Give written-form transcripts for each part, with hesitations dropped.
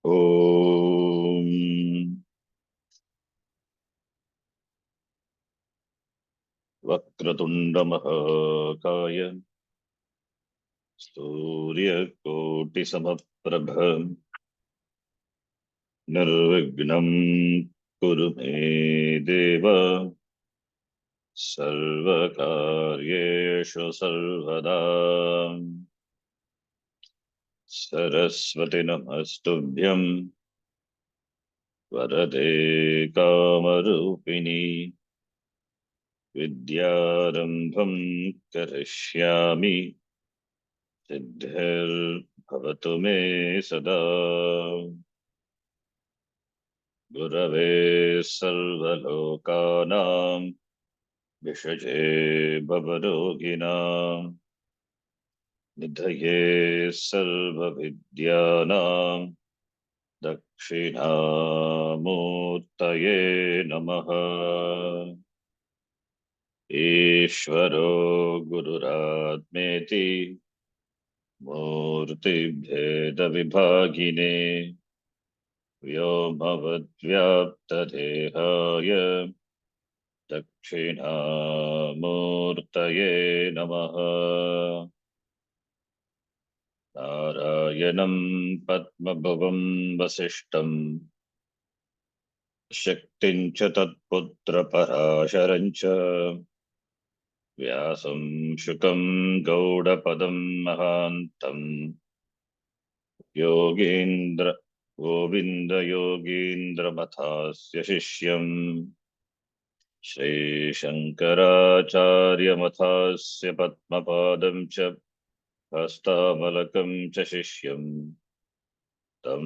ॐ वक्रतुण्डमहाकाय सूर्यकोटिसमप्रभ निर्विघ्नं कुरु मे देव सर्वकार्येषु सर्वदा। सरस्वती नमस्तुभ्यं वरदे कामरूपिणी विद्यारम्भं करिष्यामि सिद्धिर्भवतु मे सदा। गुरवे सर्वलोकानां विषजे भवरोगिणां निधये सर्वविद्यानां दक्षिणामूर्तये नमः। ईश्वरो गुरुरात्मेति मूर्तिभेदविभागिने व्योमवद्व्याप्तदेहाय दक्षिणामूर्तये नमः। नारायणं पद्मभुवं वसिष्ठं शक्तिं च तत्पुत्रपराशरं च व्यासं शुकं गौडपदं महान्तं गोविन्दयोगीन्द्रमथास्य शिष्यम् श्रीशङ्कराचार्यमथास्य पद्मपादं च हस्तामलकं च शिष्यम् तं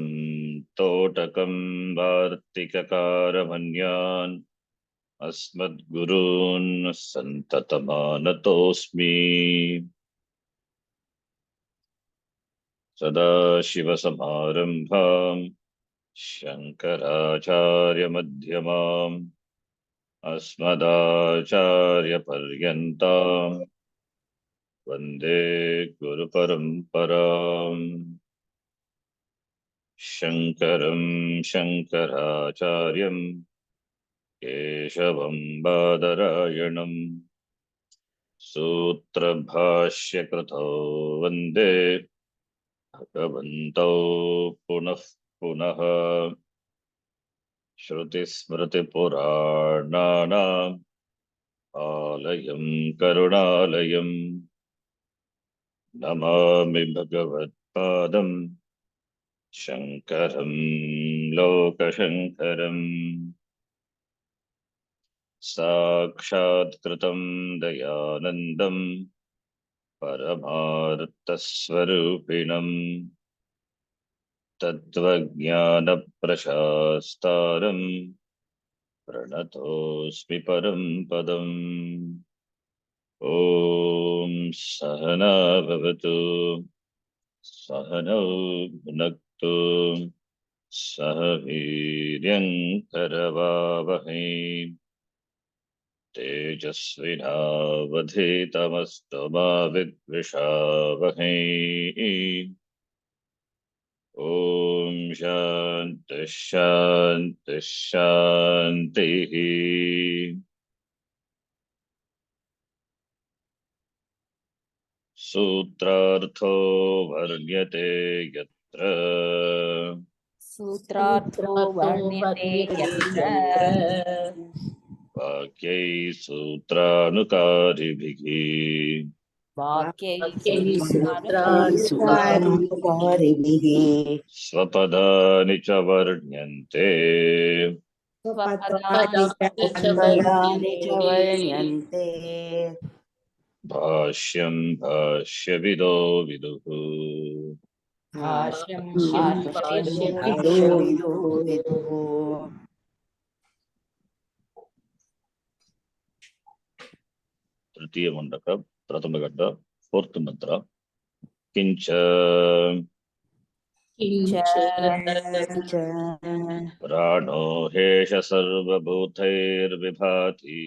तोटकं वार्तिककारमन्यान् अस्मद्गुरून् सन्ततमानतोऽस्मि। सदाशिवसमारम्भां शङ्कराचार्यमध्यमाम् अस्मदाचार्यपर्यन्तां वन्दे गुरुपरम्पराम्। शङ्करं शङ्कराचार्यं केशवं बादरायणं सूत्रभाष्यकृतौ वन्दे भगवन्तौ पुनः पुनः। श्रुतिस्मृतिपुराणानाम् आलयं करुणालयं नमामि भगवत्पादं शङ्करं लोकशङ्करम्। साक्षात्कृतं दयानन्दं परमार्थस्वरूपिणं तत्त्वज्ञानप्रशास्तारं प्रणतोऽस्मि परं पदम्। ॐ सहना भवतु सहनौ भुनक्तु सह वीर्यं करवावहै तेजस्विनावधीतमस्तु मा विद्विषावहै। ॐ शान्तिः शान्तिः शान्तिः। सूत्रार्थो वर्ण्यते यत्र सूत्रार्थो वर्ण्यते यत्र वाक्यैः सूत्रानुकारिभिः वाक्यैः सूत्रानुकारिभिः स्वपदानि च वर्ण्यन्ते स्वपदानि स्वपदानि च वर्ण्यन्ते भाष्यं भाष्यविदो विदुः। भाष्यं भाष्यविदो विदुः। तृतीय मुंडक प्रथम गड्ड फोर्थ मंत्र। किंच प्राणो हेष सर्वभूतैर्विभाति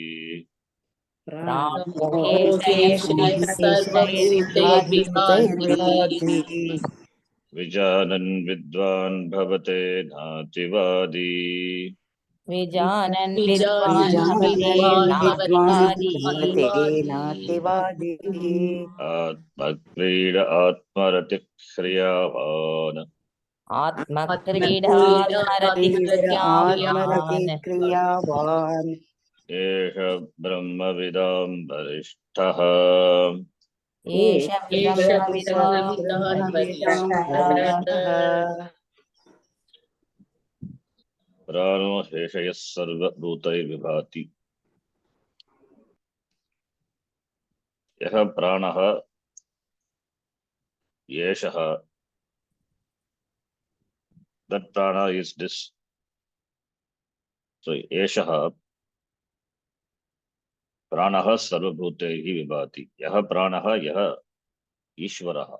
विजानन् विद्वान् भवते नातिवादी विजानन् विद्वान् भवते विजानन् विद्वान् नातिवादी भवते नातिवादी आत्मक्रीड आत्मरतिः क्रियावान् आत्मक्रीडात्मरतिः आत्मरति क्रियावान् क्रियावान् एष ब्रह्मविदां वरिष्ठः एष एष ब्रह्मविदां ब्रह्मविदां वरिष्ठः। वरिष्ठः प्राणो शेषयः सर्वभूतैर्विभाति यः प्राणः एषः that prana is this. So एषः प्राणः सर्वभूतैः विभाति यः प्राणः यः ईश्वरः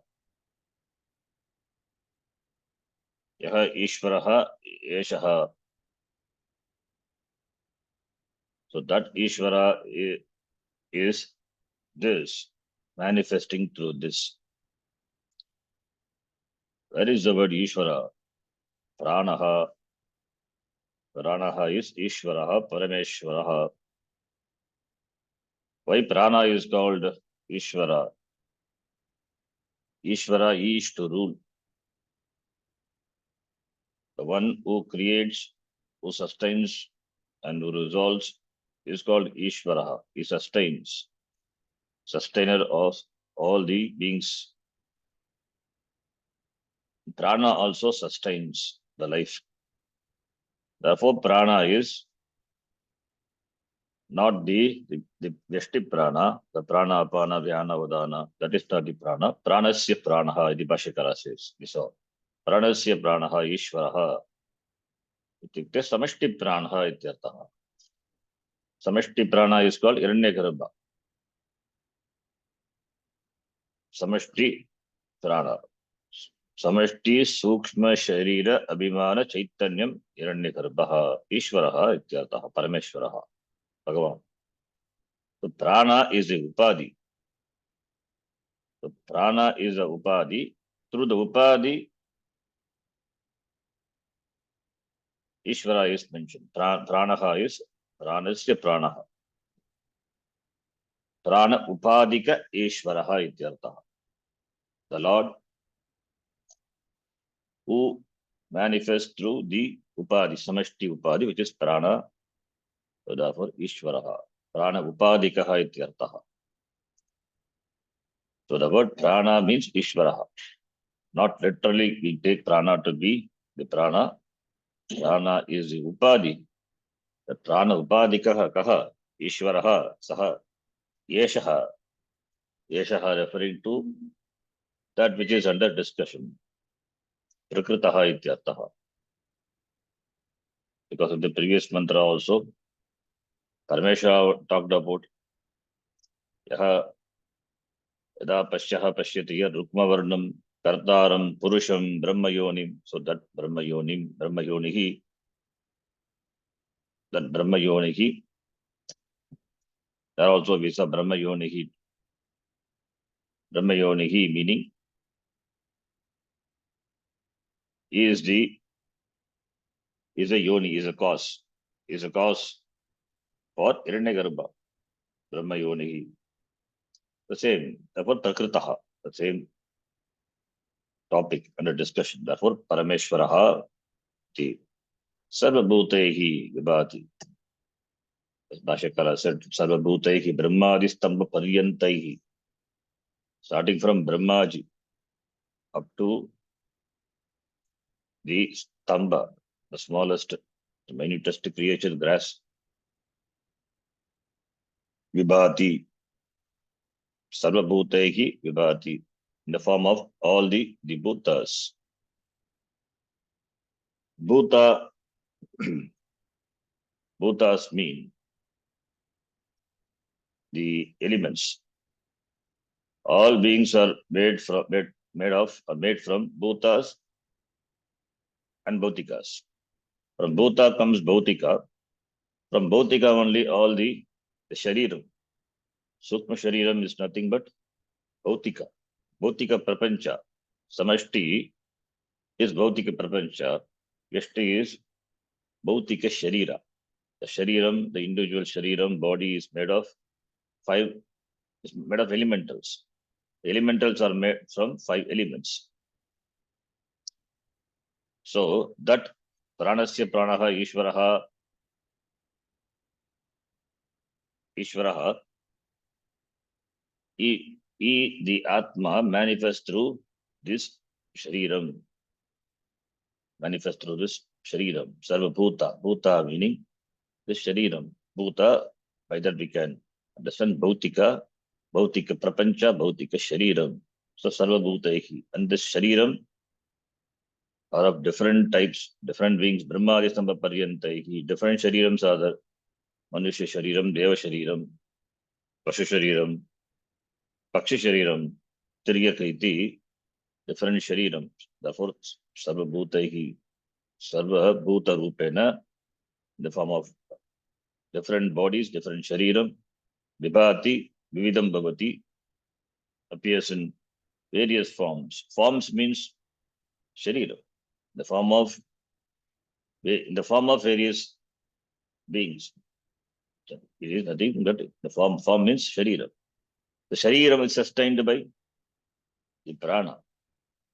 यः ईश्वरः एषः. So that Ishvara is this manifesting through this. Where is the word Ishvara? Pranaha. Pranaha is Ishvaraha, Parameshwaraha. Why Prana is called Ishvara? Ishvara is to rule. The one who creates, who sustains, and who resolves is called Ishvaraha. He sustains, sustainer of all the beings. Prana also sustains the life. Therefore, prana is not the Vyashti prana, the prana, apana, vyana, udana. That is not the prana. Pranasya pranaha, iti Bhashyakara says. So, pranasya pranaha, Ishvaraha. Ityukte samashti pranaha ityartaha. Samashti prana is called Hiranyagarbha. Samashti prana. Samashti sukshma sharira abhimana chaitanyam Hiranyagarbha. Ishvaraha ityartaha. Parameshwaraha. Bhagavan. So prana is the upadhi. So prana is a upadhi. Through the upadhi, Ishvara is mentioned. Pranaha is pranasya pranaha. Prana upadika Ishvaraha ityartaha. The Lord who manifests through the upadhi, samashti upadhi, which is prana. So therefore, Ishvaraha. Prana upadikaha ityartaha. So the word prana means Ishvaraha. Not literally we take prana to be the prana. Prana is the upadhi. The prana upadikaha kaha Ishvaraha saha yeshaha. Yeshaha referring to that which is under discussion. Prakritaha ityartaha. Because of the previous mantra also, Parameshwara talked about yaha yada pashyaha pashyati yad rukmavarnam kartaram purusham brahmayonim. So that brahmayonim, brahmayonihi, that brahmayonihi, there also we saw brahmayonihi. Brahmayonihi meaning is a yoni, is a cause for Hiranyagarbha. Brahmayonihi. The same, therefore Prakritaha, the same topic under discussion. Therefore, Parameshwaraha ti Sarvabhutehi vibhati. As Bhashyakara said, Sarvabhutehi Brahmadi Stambha Paryantehi. Starting from Brahmaji up to the Stambha, the smallest, the minutest creature, grass. Vibhati. Sarvabhutehi vibhati. In the form of all the bhutas. Bhuta, bhutas mean the elements. All beings are made from bhutas and bhautikas. From bhuta comes bhautika. From bhautika only all the shariram. Sukma shariram is nothing but bhautika. Bhautika prapancha. Samashti is Bhautika Prapancha. Vyashti is Bhautika Sharira. The Shariram, the individual Shariram, body is made of elementals. The elementals are made from 5 elements. So that Pranasya Pranaha Ishvaraha, the Atma manifests through this Shariram, Sarva Bhuta meaning this Shariram. Bhuta, by that we can understand Bhautika Prapancha, Bhautika Shariram. So Sarva Bhutaihi. And this Shariram are of different types, different beings. Brahmadi Sambha Paryantaihi. Different Sharirams are there. Manusya Shariram, Deva Shariram, Pashu Shariram, Pakshi Shariram, Tiryakriti, different Sharirams. Therefore, Sarva Bhutaihi, Sarva Bhuta Rupena, in the form of different bodies, different Shariram, Vibhati, Vividam Bhavati, appears in various forms. Forms means Sharira, in the form of various beings. It is nothing but the form means Sharira. The Shariram is sustained by the Prana.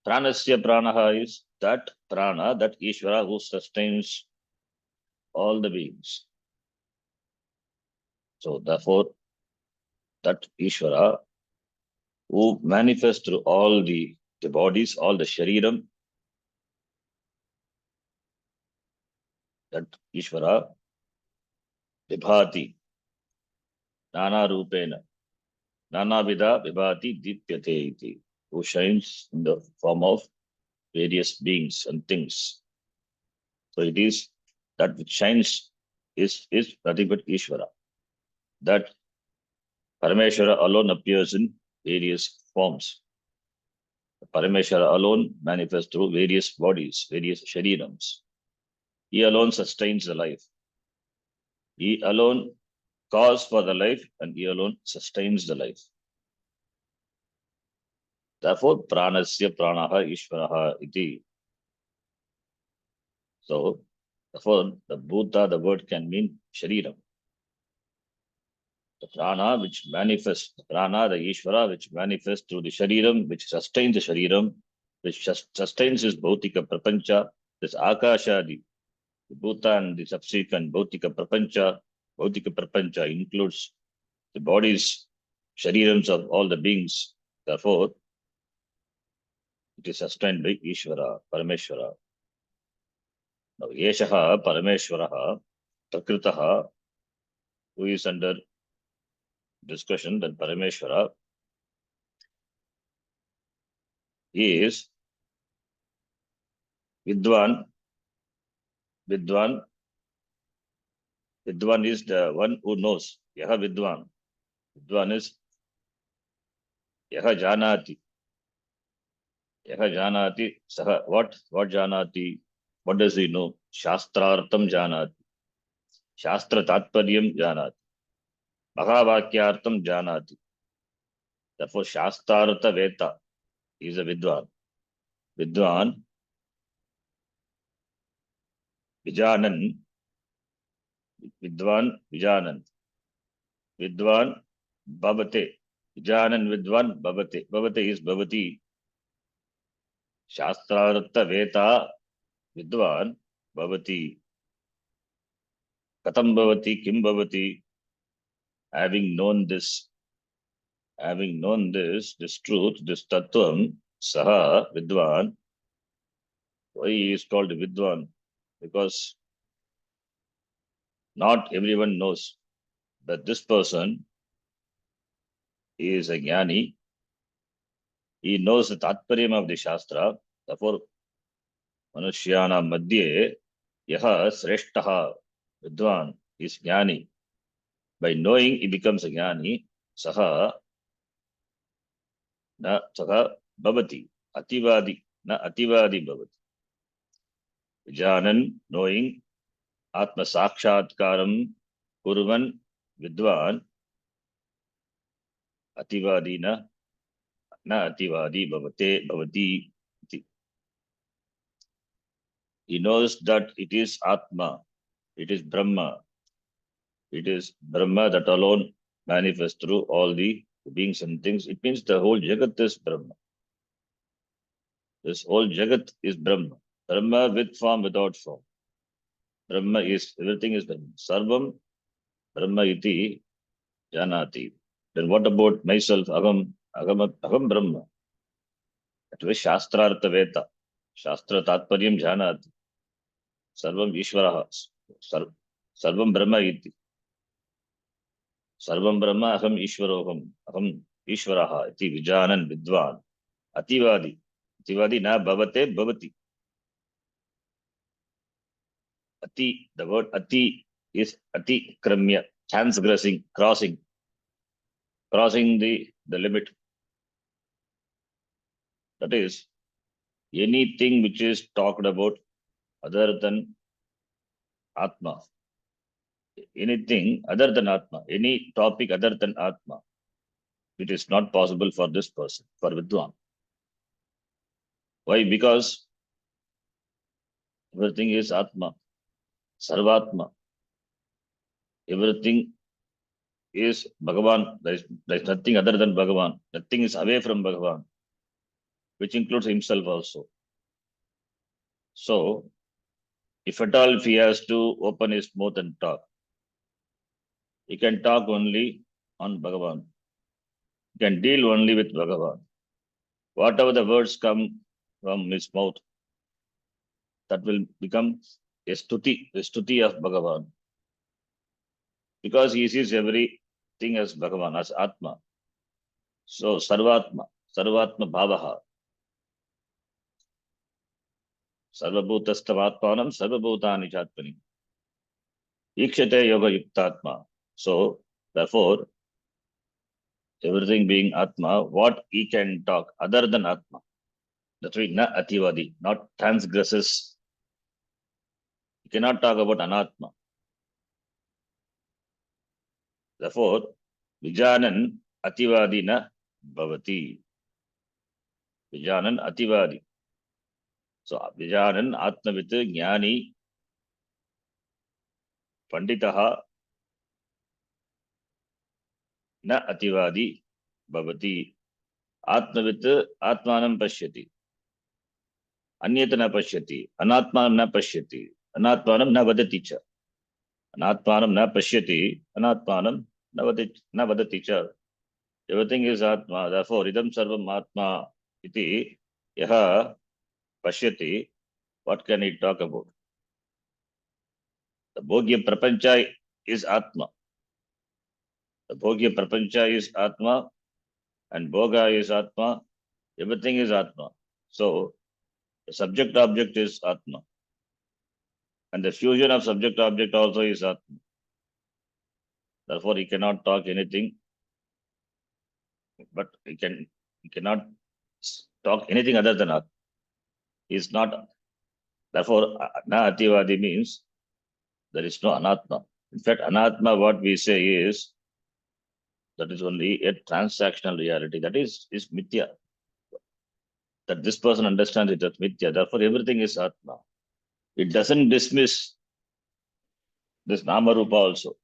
Pranasya Pranaha is that Prana, that Ishvara who sustains all the beings. So therefore, that Ishvara who manifests through all the bodies, all the Shariram, that Ishvara Vibhati, Nana Rupena, Nana Vida Vibhati Dipyate iti, who shines in the form of various beings and things. So it is that which shines is nothing but Ishvara. That Parameshwara alone appears in various forms. Parameshwara alone manifests through various bodies, various Sharirams. He alone sustains the life. He alone cause for the life and he alone sustains the life. Therefore, Pranasya Pranaha Ishvaraha iti. So, therefore, the Bhuta, the word can mean Shariram. The Prana which manifests, the Prana, the Ishvara which manifests through the Shariram, which sustains the Shariram, which sustains his Bhautika Prapancha, this Akashadi, the Bhuta and the subsequent Bhautika Prapancha includes the bodies, Sharirams of all the beings. Therefore, it is sustained by Ishvara, Parameshwara. Now, Yeshaha, Parameshwaraha, Prakritaha, who is under discussion, that Parameshwara is Vidwan. Vidwan is the one who knows. Yaha Vidwan. Vidwan is Yaha Janati. Yaha Janati. Saha. What Janati? What does he know? Shastrartam Janati. Shastra Tatparyam Janati. Mahavakyartam Janati. Therefore, Shastrartha Veta is a Vidwan. Vidwan Vijanan. Vidwan Vijanan. Vidwan Bhavate. Vijanan Vidwan Bhavate. Bhavate is Bhavati. Shastrartha Veta Vidwan Bhavati. Katam Bhavati, Kim Bhavati. Having known this truth, this Tattvam, Saha Vidwan. Why he is called Vidwan? Because not everyone knows that this person is a Jnani. He knows the Tatparyam of the Shastra. Therefore, Manushyana Madhye Yaha Sreshtaha Vidwan is Jnani. By knowing, he becomes a Jnani. Saha Bhavati. Ativadi. Na Ativadi Bhavati. Vijanan, knowing, Atma Sakshatkaram Kurvan Vidwan Ativadi na Ativadi Bhavate Bhavati. He knows that it is Atma, it is Brahma. It is Brahma that alone manifests through all the beings and things. It means the whole Jagat is Brahma. This whole Jagat is Brahma. Brahma with form, without form. Brahma is, everything is Brahma. Sarvam Brahma iti janati. Then what about myself? Aham Brahma. That was Shastrartha Veta. Shastra Tatparyam janati. Sarvam Ishvaraha. Sarvam Brahma iti. Sarvam Brahma aham Ishvaroham. Aham Ishvaraha iti vijanan vidvan. Ativadi. Ativadi na bhavate bhavati. Ati, the word ati is ati kramya, transgressing, crossing the limit. That is, anything which is talked about other than Atma, anything other than Atma, any topic other than Atma, it is not possible for this person, for Vidwan. Why? Because everything is Atma, Sarvatma. Everything is Bhagavan. There is nothing other than Bhagavan. Nothing is away from Bhagavan, which includes himself also. So, if at all if he has to open his mouth and talk, he can talk only on Bhagavan. He can deal only with Bhagavan. Whatever the words come from his mouth, that will become a stuti of Bhagavan. Because he sees everything as Bhagavan, as Atma. So, Sarvatma Bhavaha. Sarvabhutastavatmanam Sarvabhutani Chatpani. Ikshate Yoga Yuktatma. So, therefore, everything being Atma, what he can talk other than Atma. That's why na ativadi, not transgresses. He cannot talk about anatma. Therefore, vijanan ativadi na bhavati. Vijanan ativadi. So, vijanan atmavit jnani panditaha na ativadi bhavati. Atmavit atmanam pashyati. Anyata na pashyati. Anatmanam na pashyati. Anatmanam na vadati cha. Anatmanam na pashyati. Anatmanam na vadati cha. Everything is Atma. Therefore, idam sarvam Atma iti yaha pashyati. What can he talk about? The Bhogya Prapancha is Atma. The Bhogya Prapancha is Atma and Bhoga is Atma. Everything is Atma. So, the subject object is Atma. And the fusion of subject object also is Atma. Therefore, he cannot talk anything, but he cannot talk anything other than Atma. He is not. Therefore, na ativadi means there is no anatma. In fact, anatma, what we say is that is only a transactional reality. That is mithya. That this person understands it as mithya. Therefore, everything is atma. It doesn't dismiss this nama rupa also,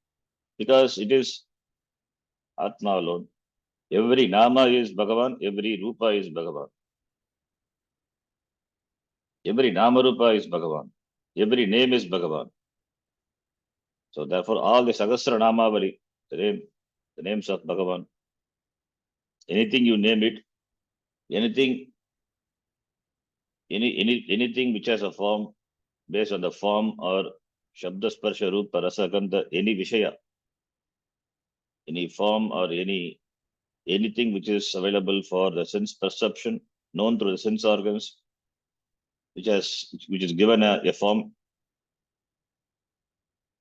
because it is atma alone. Every nama is Bhagavan, every rupa is Bhagavan. Every nama rupa is Bhagavan. Every name is Bhagavan. So therefore, all the Sahasra Namavali, the names of Bhagavan, anything you name it, anything which has a form, based on the form or Shabda Sparsha Rupa Rasa Gandha, any Vishaya, any form or anything which is available for the sense perception, known through the sense organs, which is given a form,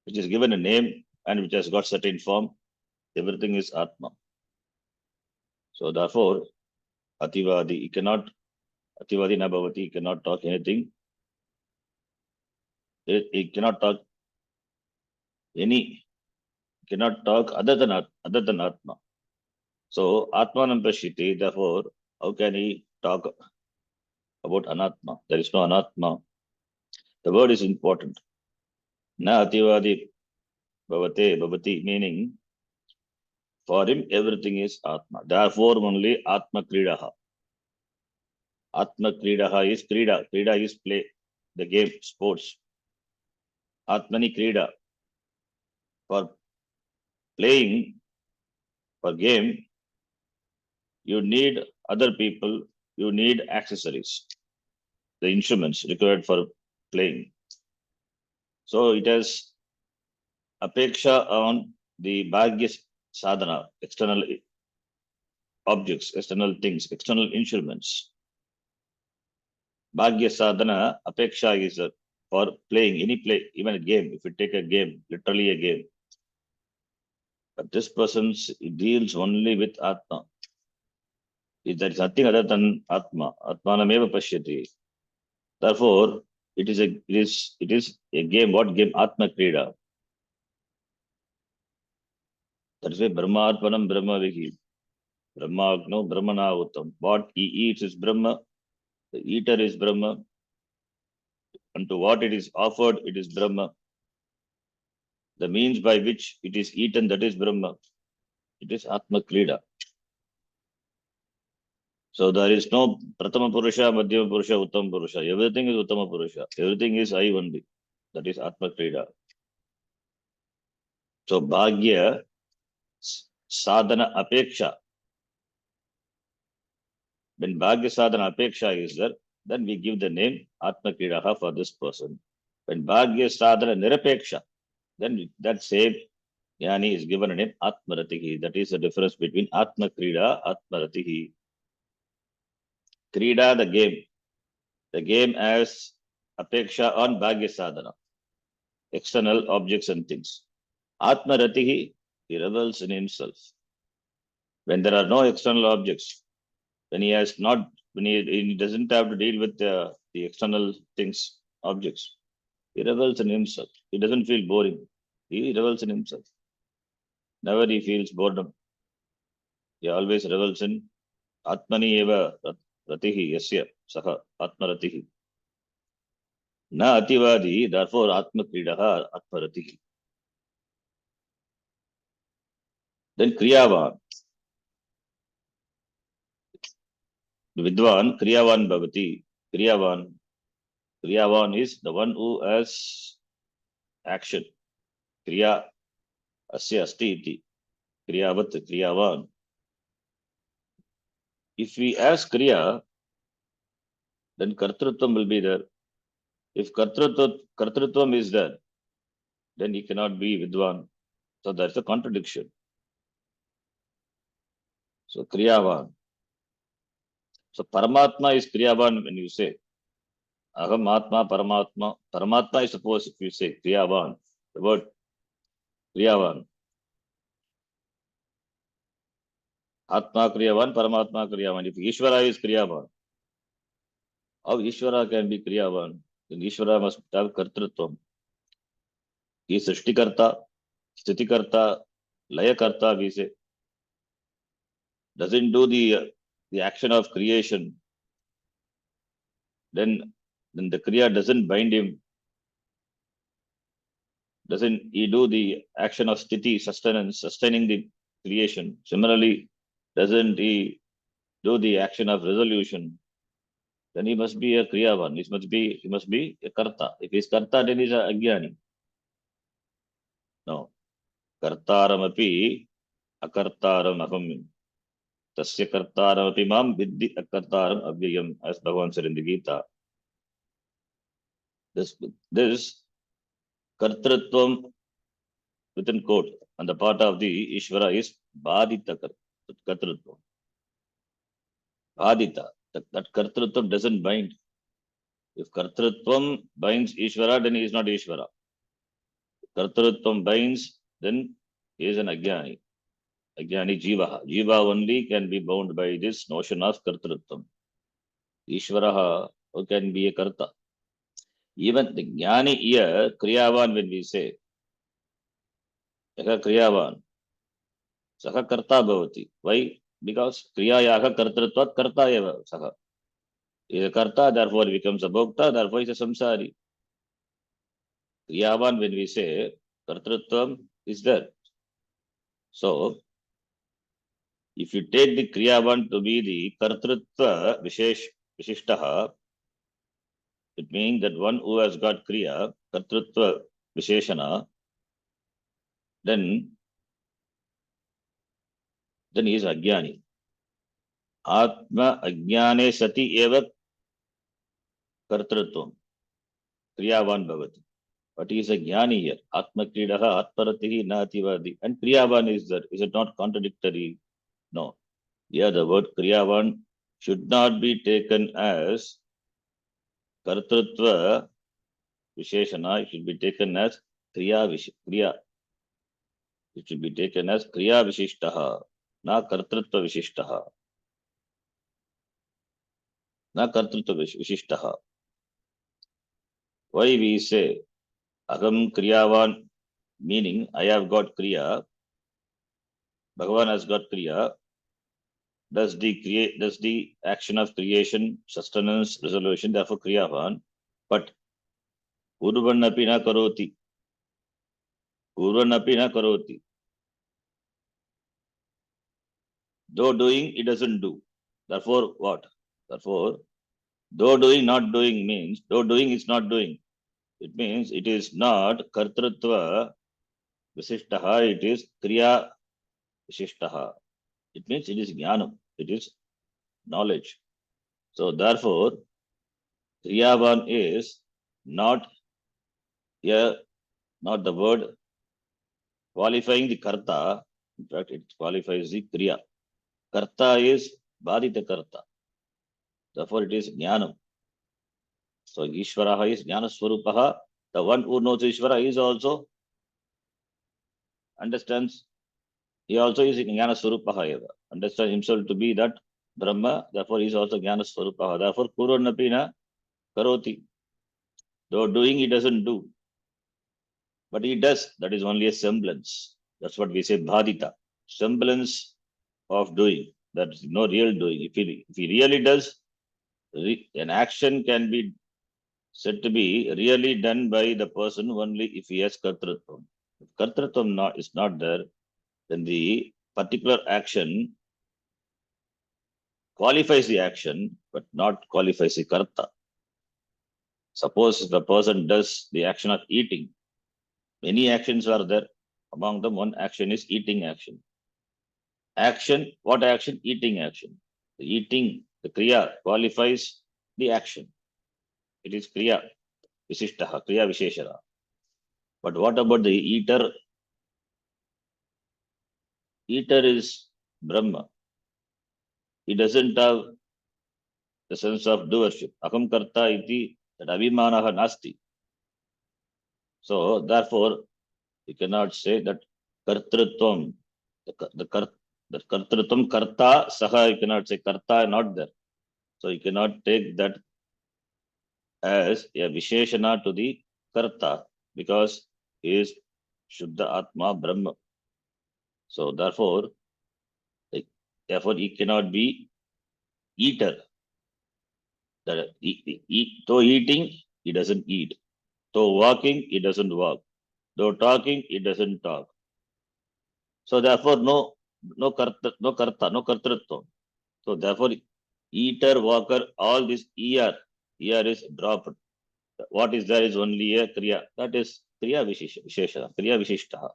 which is given a name, and which has got certain form, everything is Atma. So therefore, Ativadi na bhavati, he cannot talk anything. He cannot talk other than Atma. So Atmanam Pashyati, therefore, how can he talk about Anatma? There is no Anatma. The word is important. Na ativadi bhavate bhavati, meaning for him everything is Atma. Therefore only Atma Kridaha. Atma Kridaha is Krida. Krida is play, the game, sports. Atmani Krida. For playing, for game, you need other people, you need accessories, the instruments required for playing. So it has apeksha on the bhagya sadhana, external objects, external things, external instruments. Bhagya sadhana, apeksha is for playing any play, even a game. If you take a game, literally a game. But this person deals only with Atma. There is nothing other than Atma. Atmanameva pashyati. Therefore, it is a game. What game? Atma Krida. That is why Brahmarpanam Brahma Vihi. Brahmagno Brahmana Uttam. What he eats is Brahma. The eater is Brahma. And to what it is offered, it is Brahma. The means by which it is eaten, that is Brahma. It is Atma Krida. So there is no Pratama Purusha, Madhyama Purusha, Uttama Purusha. Everything is Uttama Purusha. Everything is I only. That is Atma Krida. So Bhagya Sadhana Apeksha. When Bhagya Sadhana Apeksha is there, then we give the name Atma Kridaha for this person. When Bhagya Sadhana Nirapeksha, then that same Jnani is given a name Atmaratihi. That is the difference between Atma Krida, Atmaratihi. Krida, the game. The game as Apeksha on Bhagya Sadhana. External objects and things. Atmaratihi, he revels in himself. When there are no external objects, when he has not, when he doesn't have to deal with the external things, objects, he revels in himself. He doesn't feel boring. He revels in himself. Never he feels boredom. He always revels in Atmani eva ratihi yasya saha Atmaratihi. Na ativadi, therefore Atma Kridaha Atmaratihi. Then Kriyavan. Vidwan, Kriyavan Bhavati. Kriyavan. Kriyavan is the one who has action. Kriya asya asti iti. Kriyavat, Kriyavan. If we ask Kriya, then Kartrutvam will be there. If Kartrutvam is there, then he cannot be Vidwan. So that's a contradiction. So Kriyavan. So Paramatma is Kriyavan when you say. Aham Atma Paramatma. Paramatma is supposed if you say Kriyavan. The word Kriyavan. Atma Kriyavan, Paramatma Kriyavan. If Ishvara is Kriyavan, how Ishvara can be Kriyavan? Then Ishvara must have Kartrutvam. He is Srishtikarta, Sthitikarta, Layakarta, we say. Doesn't do the action of creation. Then the Kriya doesn't bind him. Doesn't he do the action of Sthiti, sustenance, sustaining the creation? Similarly, doesn't he do the action of resolution? Then he must be a Kriyavan. He must be a Karta. If he is Karta, then he is a Ajnani. No. Kartaram api akartaram aham. Tasya kartaram api mam vidhi akartaram avyayam. As Bhagavan said in the Gita. This Kartrutvam within quote on the part of the Ishvara is Badita Kartrutvam. Badita. That Kartrutvam doesn't bind. If Kartrutvam binds Ishvara, then he is not Ishvara. Kartrutvam binds, then he is an Ajnani. Ajnani Jivaha. Jiva only can be bound by this notion of Kartrutvam. Ishvaraha can be a Karta. Even the Jnani here, Kriyavan, when we say, Yaha Kriyavan, Saha Karta Bhavati. Why? Because Kriyayaha Kartrutvat Karta Eva Saha. He is a Karta, therefore he becomes a Bhokta, therefore he is a Samsari. Kriyavan, when we say, Kartrutvam is there. So, if you take the Kriyavan to be the Kartrutva Vishishtaha, it means that one who has got Kriya, Kartrutva Visheshana, then he is Ajnani. Atma Ajnane Sati Eva Kartrutvam. Kriyavan Bhavati. But he is a Jnani here. Atma Kridaha, Atparatihi, Nativadi. And Kriyavan is there. Is it not contradictory? No. Here the word Kriyavan should not be taken as Kartrutva Visheshana. It should be taken as Kriya. It should be taken as Kriya Vishishtaha, na Kartrutva Vishishtaha. Na Kartrutva Vishishtaha. Why we say Aham Kriyavan, meaning I have got Kriya, Bhagavan has got Kriya, does the action of creation, sustenance, resolution, therefore Kriyavan, but Urvanapi na karoti. Urvanapi na karoti. Though doing, it doesn't do. Therefore, what? Therefore, though doing, not doing means, though doing is not doing. It means it is not Kartrutva Visishtaha, it is Kriya Visishtaha. It means it is Jnanam, it is knowledge. So, therefore, Kriyavan is not here, not the word qualifying the Karta. In fact, it qualifies the Kriya. Karta is Badita Karta. Therefore, it is Jnanam. So, Ishvaraha is Jnana Swarupaha. The one who knows Ishvara is also understands. He also is Jnana Swarupaha. Understands himself to be that Brahma. Therefore, he is also Jnana Swarupaha. Therefore, Kurvanapina Karoti. Though doing, he doesn't do. But he does. That is only a semblance. That's what we say Bhadita. Semblance of doing. That's no real doing. If he really does, an action can be said to be really done by the person only if he has Kartrutvam. If Kartrutvam is not there, then the particular action qualifies the action, but not qualifies the Karta. Suppose if a person does the action of eating, many actions are there. Among them, one action is eating action. Action, what action? Eating action. The eating, the Kriya qualifies the action. It is Kriya Visishtaha, Kriya Visheshara. But what about the eater? Eater is Brahma. He doesn't have the sense of doership. Aham karta iti, that abhimanaha nasti. So, therefore, you cannot say that kartrutvam, the kartrutvam karta saha, you cannot say karta not there. So, you cannot take that as a visheshana to the karta because he is Shuddha Atma Brahma. So, therefore, he cannot be eater. Though eating, he doesn't eat. Though walking, he doesn't walk. Though talking, he doesn't talk. So therefore, no kartrutvam. So therefore, eater, walker, all this ER is dropped. What is there is only a Kriya. That is Kriya Visheshana, Kriya Vishishtaha.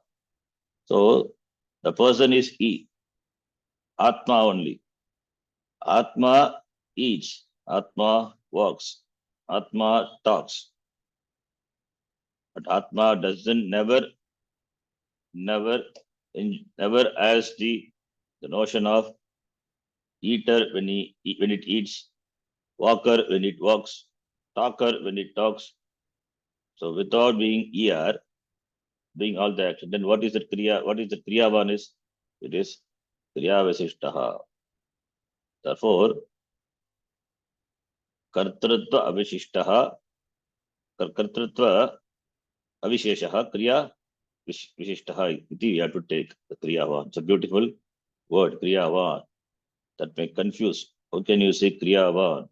So the person is E. Atma only. Atma eats. Atma walks. Atma talks. But Atma doesn't never has the notion of eater when it eats, walker when it walks, talker when it talks. So without being ER, doing all the action, then what is the Kriya? What is the Kriyavan is? It is Kriya Vasishtaha. Therefore, Kartrutva Avishishtaha, Kartrutva Avisheshaha, Kriya Vishishtaha, we have to take the Kriyavan. It's a beautiful word, Kriyavan. That may confuse. How can you say Kriyavan?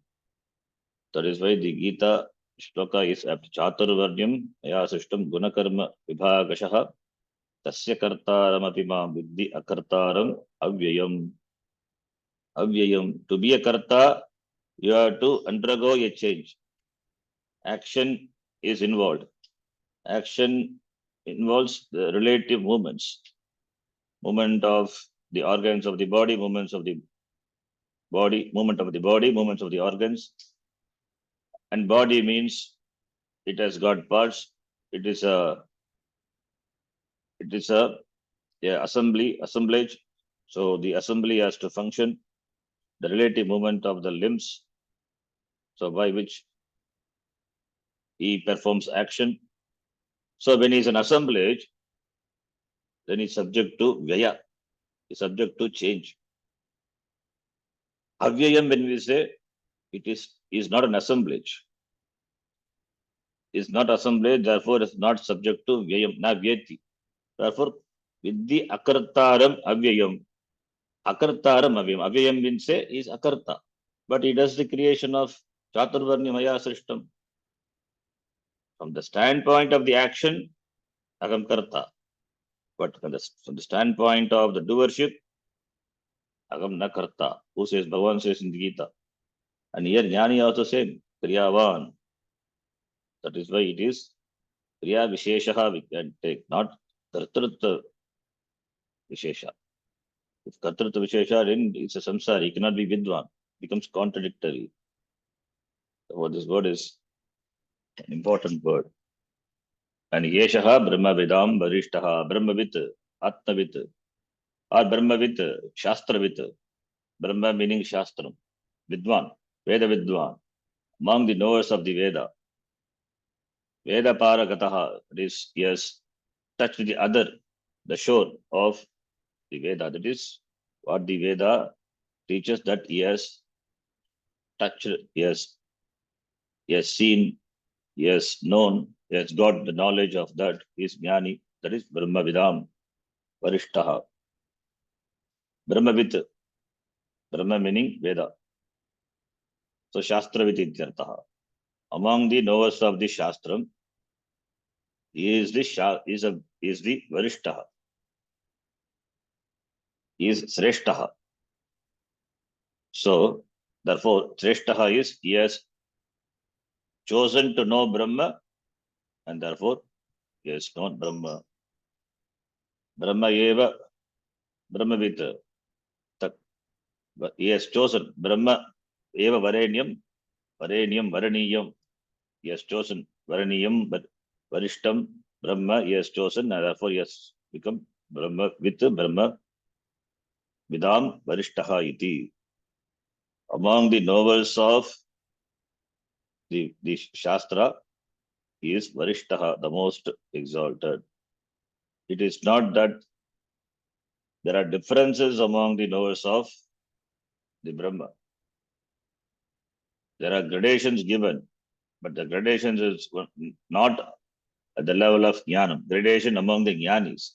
That is why the Gita Shloka is after Chaturvarnyam Maya Srishtam Gunakarma Vibhagashah Tasya Kartaram Apima Buddhi Akartaram Avyayam. Avyayam. To be a Karta, you have to undergo a change. Action is involved. Action involves the relative movements. Movement of the organs of the body, movements of the body, movement of the body, movements of the organs. And body means it has got parts. It is a assemblage. So the assembly has to function. The relative movement of the limbs, so by which he performs action. So when he is an assemblage, then he's subject to vyaya, he's subject to change. Avyayam, when we say it is not an assemblage, is not assemblage, therefore is not subject to vyayam, na vyeti. Therefore, with the akartaram avyayam, akartaram avyayam. Avyayam means say is akarta, but he does the creation of chaturvarnya maya srishtam. From the standpoint of the action, agam karta. But from the standpoint of the doership, agam na karta. Who says, Bhagavan says in the Gita. And here Jnani also said, Kriyavan. That is why it is Kriya Visheshaha we can take, not Kartrutva Vishesha. If Kartrutva Vishesha, then it's a samsari, he cannot be Vidwan, becomes contradictory. So this word is an important word. And Yeshaha Brahmavidam Varishtaha, Brahmavit, Atmavit, or Brahmavit, Shastravit. Brahma meaning Shastram, Vidwan, Veda Vidwan, among the knowers of the Veda. Veda Paragataha, this yes, touched the other, the shore of the Veda. That is what the Veda teaches, that he has touched, yes, he has seen, he has known, he has got the knowledge of that, he is Jnani, that is Brahma Vidam, Varishtaha. Brahmavit, Brahma meaning Veda. So Shastravit ityartaha. Among the knowers of the Shastram, he is the Varishtaha. He is Sreshtaha. So, therefore, Sreshtaha is he has chosen to know Brahma, and therefore he has known Brahma. Brahma eva Brahmavit. He has chosen Brahma eva Varenyam, Varaniyam. He has chosen Varaniyam, but Varishtam Brahma he has chosen, and therefore he has become Brahma with Brahma Vidam Varishtaha iti. Among the novels of the Shastra, he is Varishtaha, the most exalted. It is not that there are differences among the knowers of the Brahma. There are gradations given, but the gradations is not at the level of Jnanam. Gradation among the Jnanis.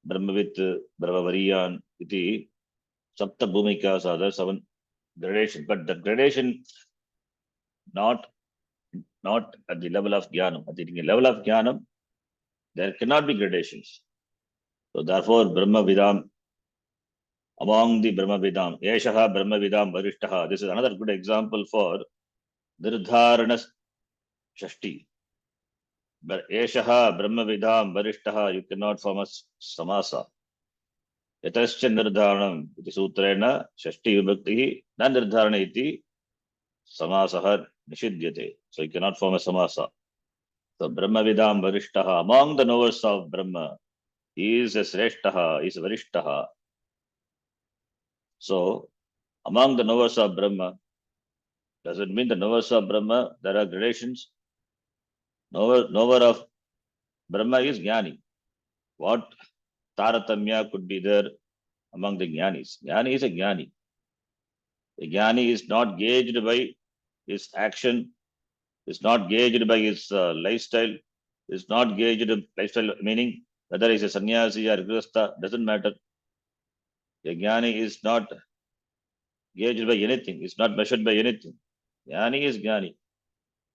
Brahmavit, Brahmavariyan, iti, Sapta Bhumikas are the 7 gradations. But the gradation not at the level of Jnanam. At the level of Jnanam, there cannot be gradations. So therefore, Brahma Vidam, among the Brahma Vidam, Eshaha Brahma Vidam Varishtaha. This is another good example for Nirdharana Shashti. But Eshaha Brahma Vidam Varishtaha, you cannot form a samasa. Yatascha Nirdharanam, iti sutrena Shashti Vibhakti, na Nirdharana iti samasahar Nishidyate. So you cannot form a samasa. So Brahma Vidam Varishtaha, among the knowers of Brahma, he is a Sreshtaha, he is a Varishtaha. So among the knowers of Brahma, does it mean the knowers of Brahma, there are gradations? Knower of Brahma is Jnani. What Taratamya could be there among the Jnanis? Jnani is a Jnani. A Jnani is not gauged by his action, is not gauged by his lifestyle, is not gauged lifestyle, meaning whether he's a sannyasi or grihastha, doesn't matter. A Jnani is not gauged by anything, is not measured by anything. Jnani is Jnani.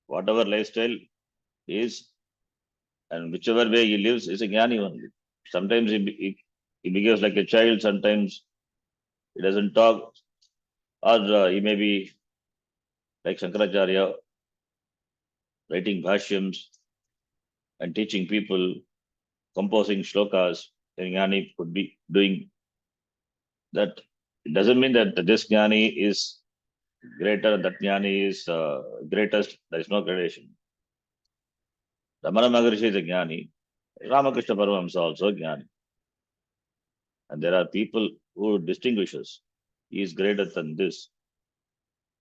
whatever lifestyle is and whichever way he lives is a jnani only. Sometimes he behaves like a child, sometimes he doesn't talk, or he may be like Shankaracharya, writing bhashyams and teaching people, composing shlokas. A jnani could be doing that. It doesn't mean that this jnani is greater, that jnani is greatest. There is no gradation. Ramana Maharshi is a jnani. Ramakrishna Paramahamsa also a jnani. And there are people who distinguishes. He is greater than this.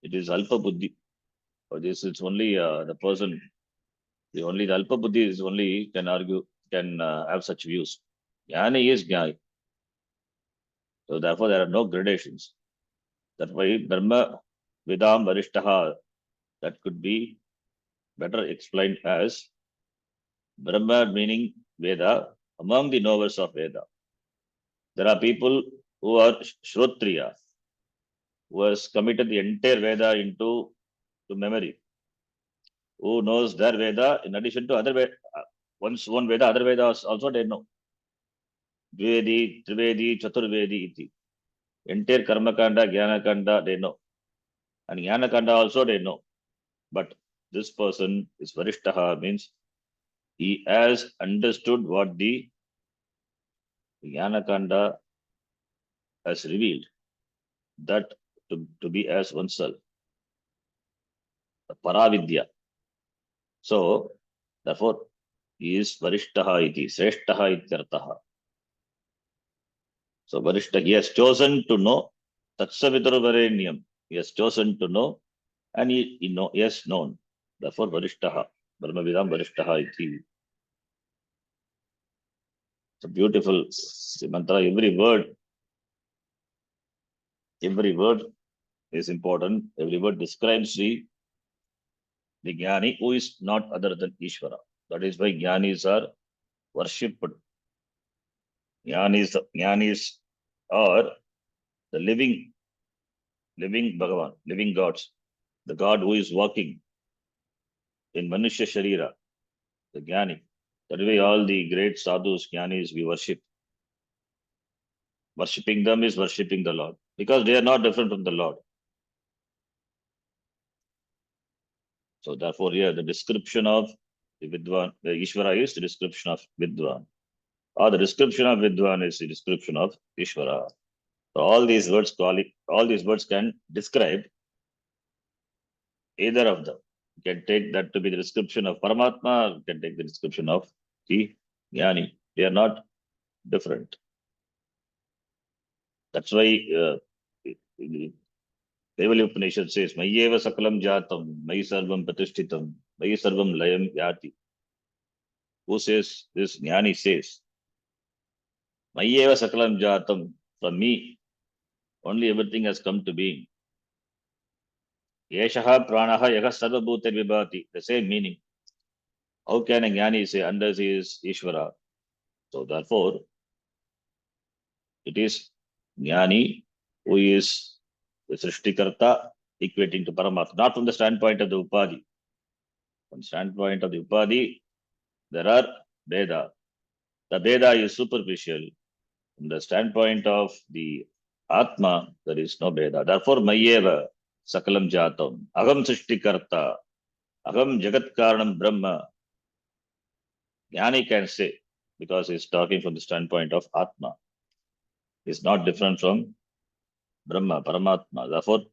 It is Alpa Buddhi. Or this is only the person, the Alpa Buddhi is only can argue, can have such views. Jnani is jnani. So therefore there are no gradations. That's why Brahma Vidam Varishtaha, that could be better explained as Brahma meaning Veda, among the knowers of Veda. There are people who are Shrotriya, who has committed the entire Veda into memory, who knows their Veda in addition to other Veda. One's own Veda, other Vedas also they know. Dvivedi, Trivedi, Chaturvedi iti. Entire Karma Kanda, Jnana Kanda, they know. And Jnana Kanda also they know. But this person is Varishtaha, means he has understood what the Jnana Kanda has revealed, that to be as oneself, the Paravidya. So, therefore, he is Varishtaha iti, Sreshtaha ityartaha. So, Varishta, he has chosen to know, Tatsaviturvarenyam, he has chosen to know, and he has known. Therefore, Varishtaha, Brahmavidam Varishtaha iti. It's a beautiful mantra. Every word is important. Every word describes the jnani who is not other than Ishvara. That is why jnanis are worshipped. Jnanis are the living Bhagavan, living gods. The God who is walking in Manushya Sharira, the jnani. That way all the great sadhus, jnanis we worship. Worshipping them is worshipping the Lord, because they are not different from the Lord. So therefore here the description of the Vidwan, the Ishvara is the description of Vidwan. Or the description of Vidwan is the description of Ishvara. So all these words can describe either of them. You can take that to be the description of Paramatma, you can take the description of the Jnani. They are not different. That's why Devali Upanishad says, Mayyeva Sakalam Jatam, Mayi Sarvam Pratishtitam, Mayi Sarvam Layam Yati. Who says this? Jnani says, Mayyeva Sakalam Jatam, from me, only everything has come to being. Yeshaha Pranaha Yaha Sarva Bhuta Vibhati, the same meaning. How can a Jnani say, unless he is Ishvara? So therefore, it is Jnani who is the Srishtikarta equating to Paramatma, not from the standpoint of the Upadhi. From the standpoint of the Upadhi, there are Veda. The Veda is superficial. From the standpoint of the Atma, there is no Veda. Therefore, Mayyeva Sakalam Jatam, Aham Srishtikarta, Aham Jagat Karanam Brahma. Jnani can say, because he is talking from the standpoint of Atma. He is not different from Brahma, Paramatma. Therefore,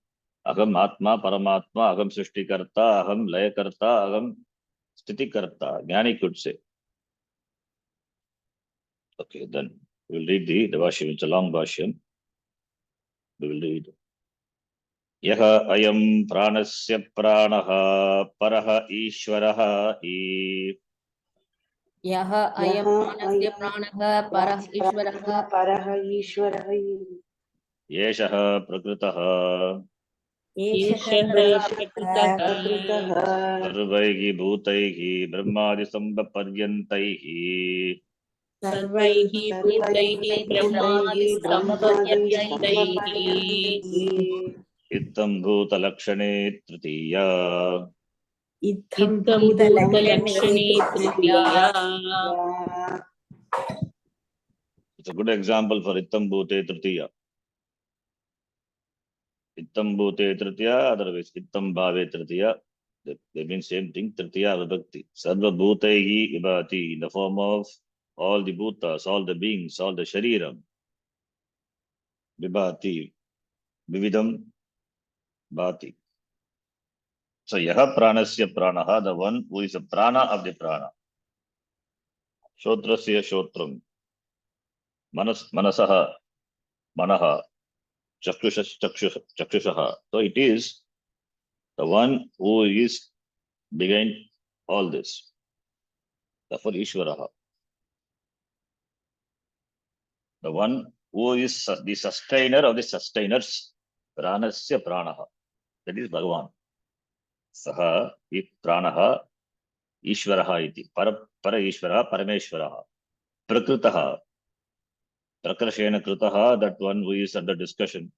Aham Atma, Paramatma, Aham Srishtikarta, Aham Layakarta, Aham Stitikarta. Jnani could say. Okay, then we will read the Bhashyam. It's a long Bhashyam. We will read. Yaha ayam pranasya pranaha paraha ishvaraha hi. Yaha ayam pranasya pranaha parah ishvaraha परः ईश्वरः Yeshaha prakritaha एषः प्रकृतः प्रकृतः sarvaihi bhutaihi brahmadi sambhaparyantaihi सर्वैः भूतैः ब्रह्मादि ब्रह्मादि सम्पद्यन्तैः सम्पर्यन्तैः ittam bhuta lakshane tritiya. इत्थं भूतलक्षणे तृतीया It's a good example for Ittam Bhute Tritiya. Ittam Bhute Tritiya, otherwise Ittam Bhave Tritiya. They mean same thing, Tritiya Vibhakti. Sarva Bhutehi Vibhati, in the form of all the Bhutas, all the beings, all the Shariram. Vibhati, Vividam Bhati. So Yaha Pranasya Pranaha, the one who is the prana of the prana. Shotrasya Shotram. Manasaha Manaha. Chakshushaha. So it is the one who is behind all this. Therefore, Ishvaraha. The one who is the sustainer of the sustainers. Pranasya Pranaha. That is Bhagavan. Saha is Pranaha Ishvaraha iti. Para Ishvara, Parameshvaraha. Prakritaha. Prakrashena Kritaha, that one who is under discussion.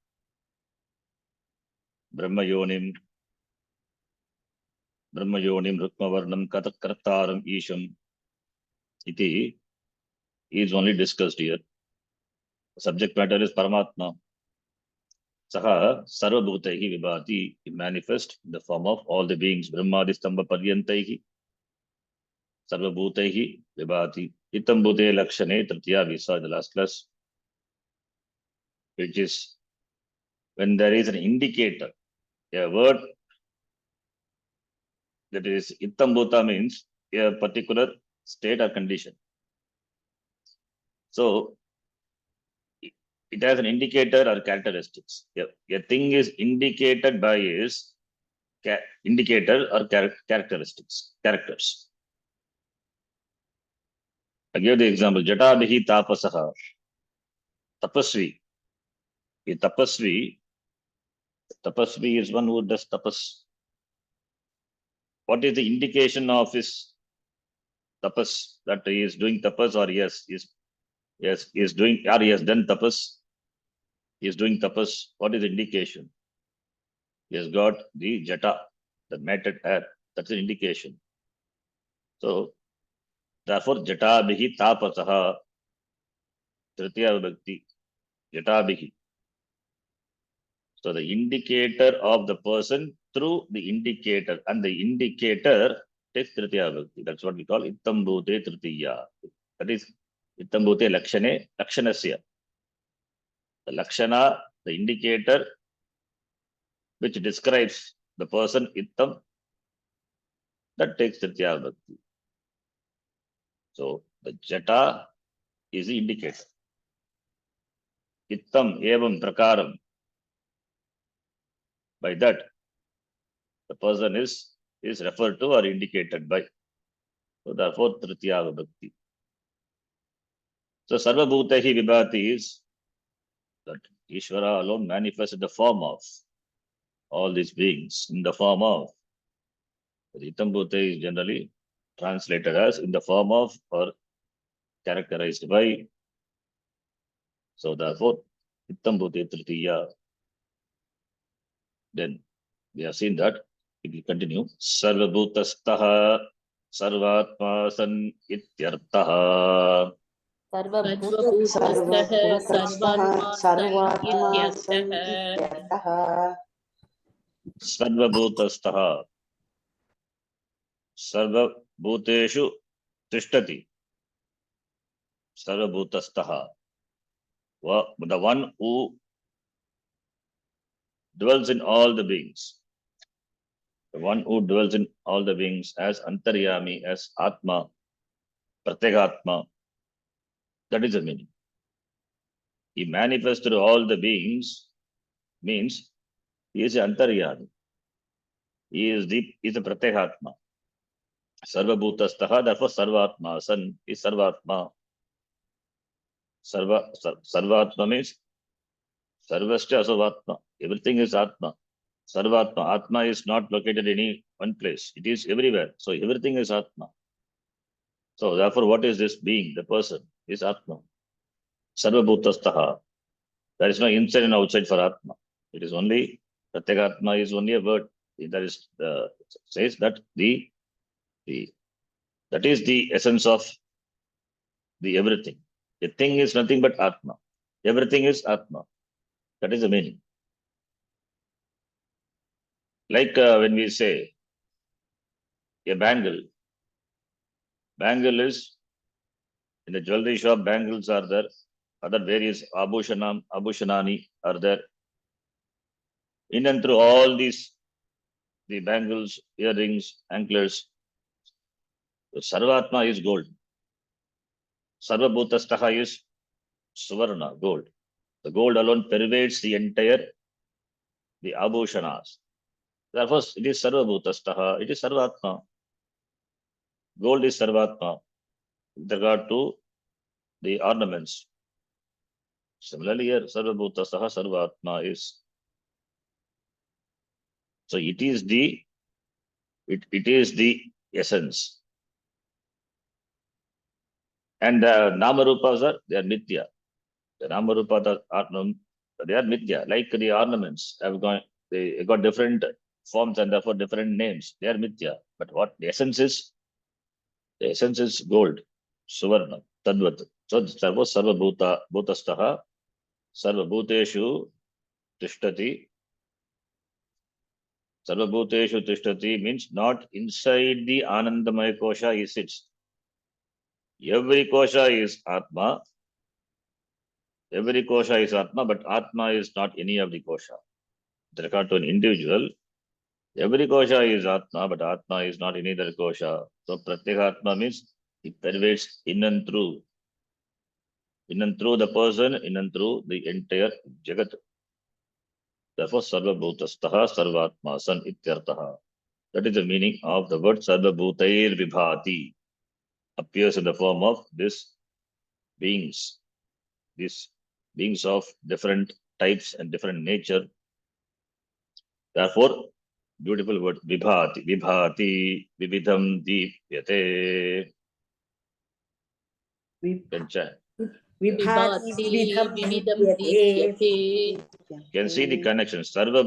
Brahma Yonim, Rukmavarnam, Kartaram, Isham. Iti is only discussed here. The subject matter is Paramatma. Saha Sarvabhutehi Vibhati, manifest in the form of all the beings. Brahmadistamba Paryantehi. Sarvabhutehi Vibhati. Ittam Bhute Lakshane Tritiya, we saw in the last class, which is when there is an indicator, a word that is Ittam Bhuta means a particular state or condition. So it has an indicator or characteristics. A thing is indicated by its indicator or characteristics, characters. I give the example, Jatabihi Tapasaha, Tapasvi. A Tapasvi is one who does tapas. What is the indication of his tapas? That he is doing tapas, or yes, he is doing, or he has done tapas. He is doing tapas. What is the indication? He has got the jata, the matted hair. That's an indication. So, therefore, Jatabihi Tapasaha, Tritiya Vibhakti, Jatabihi. So, the indicator of the person through the indicator, and the indicator takes Tritiya Vibhakti. That's what we call Ittam Bhute Tritiya. That is Ittam Bhute Lakshane, Lakshanasya. The Lakshana, the indicator which describes the person Ittam, that takes Tritiya Vibhakti. So, the Jata is the indicator. Ittam, Evam, Prakaram. By that, the person is referred to or indicated by. So, therefore, Tritiya Vibhakti. So, Sarva Bhutehi Vibhati is that Ishvara alone manifests in the form of all these beings, in the form of. Ittam Bhute is generally translated as in the form of or characterized by. So, therefore, Ittam Bhute Tritiya. Then we have seen that. It will continue. Sarva Bhutastaha Sarvatma San Ityartaha. सर्वभूतस्थः सर्वभूतस्थः सर्वात्मा सन् सर्वात्मा सन् इत्यर्थः इत्यर्थः. Sarva Bhutastaha Sarva Bhuteshu Tishtati. Sarva Bhutastaha. The one who dwells in all the beings. The one who dwells in all the beings as Antaryami, as Atma, Pratyagatma. That is the meaning. He manifests through all the beings, means he is Antaryami. He is the Pratyagatma. Sarva Bhutastaha, therefore Sarvatma. San is Sarvatma. Sarvatma means Sarvascha Asavatma. Everything is Atma. Sarvatma. Atma is not located in any one place. It is everywhere. So everything is Atma. So therefore, what is this being? The person is Atma. Sarva Bhutastaha. There is no inside and outside for Atma. It is only, Pratyagatma is only a word. There is says that the that is the essence of the everything. The thing is nothing but Atma. Everything is Atma. That is the meaning. Like when we say a bangle, bangle is in the jewelry shop, bangles are there. Other various abhushanani are there. In and through all these, the bangles, earrings, anklets, the Sarvatma is gold. Sarvabhutastaha is Suvarna, gold. The gold alone pervades the entire, the abhushanas. Therefore, it is Sarvabhutastaha, it is Sarvatma. Gold is Sarvatma with regard to the ornaments. Similarly, here, Sarvabhutastaha, Sarvatma is. So it is the essence. And the Namarupas are, they are Nitya. The Namarupa are they are Nitya. Like the ornaments they got different forms and therefore different names. They are Nitya. But what the essence is? The essence is gold, Suvarna, Tadvat. So Sarva Bhutastaha, Sarva Bhuteshu Tishtati. Sarva Bhuteshu Tishtati means not inside the Anandamaya Kosha he sits. Every Kosha is Atma. Every Kosha is Atma, but Atma is not any of the Kosha. With regard to an individual, every Kosha is Atma, but Atma is not any other Kosha. So Pratyeka Atma means it pervades in and through the person, in and through the entire Jagat. Therefore, Sarva Bhutastaha Sarvatma San Ityartaha. That is the meaning of the word Sarva Bhutair Vibhati. Appears in the form of these beings of different types and different nature. Therefore, beautiful word Vibhati, Vividham Deepyate. Vibhati Vibhati vidham vividam dipyate. dipyate. You can see the connection. Sarva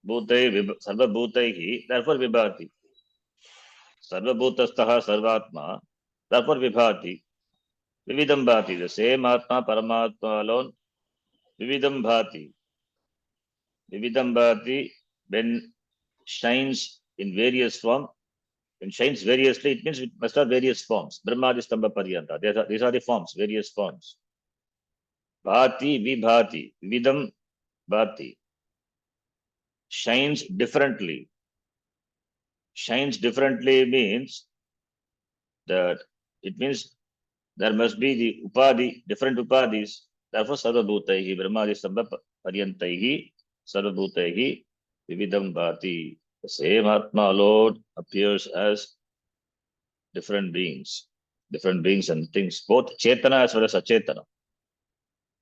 Bhutaihi, therefore Vibhati. Sarva Bhutastaha Sarvatma, therefore Vibhati. Vividam Bhati, the same Atma, Paramatma alone. Vividam Bhati. Vividam Bhati, when shines in various form, when shines variously, it means it must have various forms. Brahmadistamba Paryanta. These are the forms, various forms. Bhati, Vibhati, Vividam Bhati. Shines differently. Shines differently means that it means there must be the upadhi, different upadhis. Therefore, sarvabhutaihi, brahmadi sambha paryantaihi, sarvabhutaihi, vividam bhati. The same Atma alone appears as different beings and things, both chetana as well as achetana.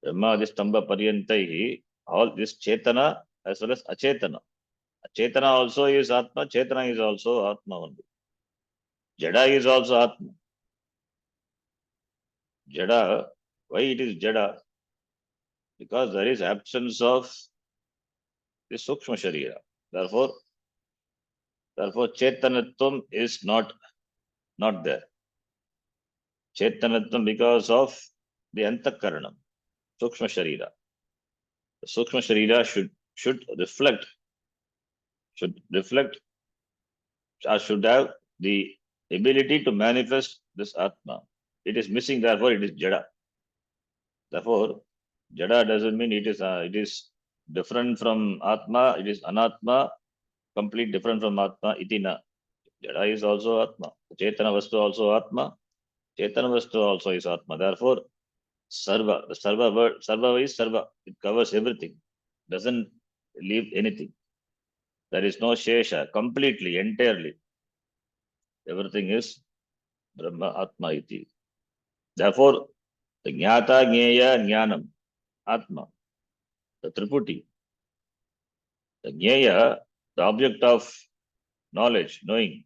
Brahmadi stambha paryantaihi, all this chetana as well as achetana. Chetana also is Atma, Chetana is also Atma only. Jada is also Atma. Jada, why it is Jada? Because there is absence of the Sukshma Sharira. Therefore, Chetanatvam is not there. Chetanatvam because of the Antakaranam, Sukshma Sharira. The Sukshma Sharira should reflect or should have the ability to manifest this Atma. It is missing, therefore it is Jada. Therefore, Jada doesn't mean it is different from Atma, it is Anatma, complete different from Atma, itina. Jada is also Atma. Chetana Vastu also Atma. Chetana Vastu also is Atma. Therefore, Sarva, the Sarva word, Sarva is Sarva. It covers everything. Doesn't leave anything. There is no Shesha. Completely, entirely. Everything is Brahma Atma iti. Therefore, the Jnata, Jnaya, Jnanam, Atma, the Triputi. The Jnaya, the object of knowledge, knowing,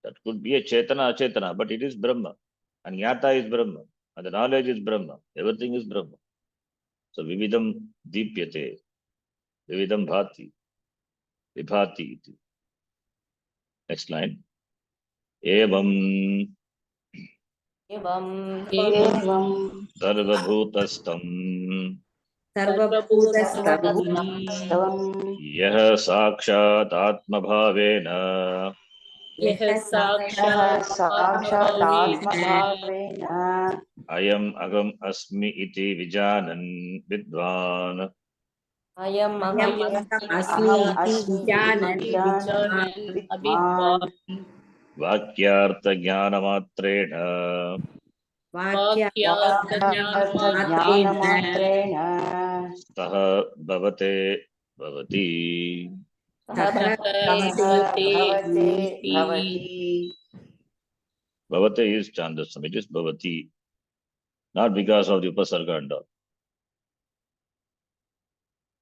that could be a Chetana, Achetana, but it is Brahma. And Jnata is Brahma. And the knowledge is Brahma. Everything is Brahma. So Vividam Deepyate, Vividam Bhati. vibhati iti. Next line. Evam एवं sarvabhutastam सर्वभूतस्थं सर्वभूतस्थं यः साक्षात् आत्मभावेन यः यः साक्षात् आत्मभावेन साक्षादात्मभावेन अयम् अहम् अस्मि इति विजानन् विद्वान् अयम् अस्मि अहम् इति अस्मि इति विजानन् विजानन् विद्वान् वाक्यार्थज्ञानमात्रेण वाक्यार्थज्ञानमात्रेण वाक्यार्थज्ञानमात्रेण सः भवते भवति. सः सः भवते भवते भवति भवति. Bhavate is Chandasam. It is Bhavati. Not because of the Upasarga and all.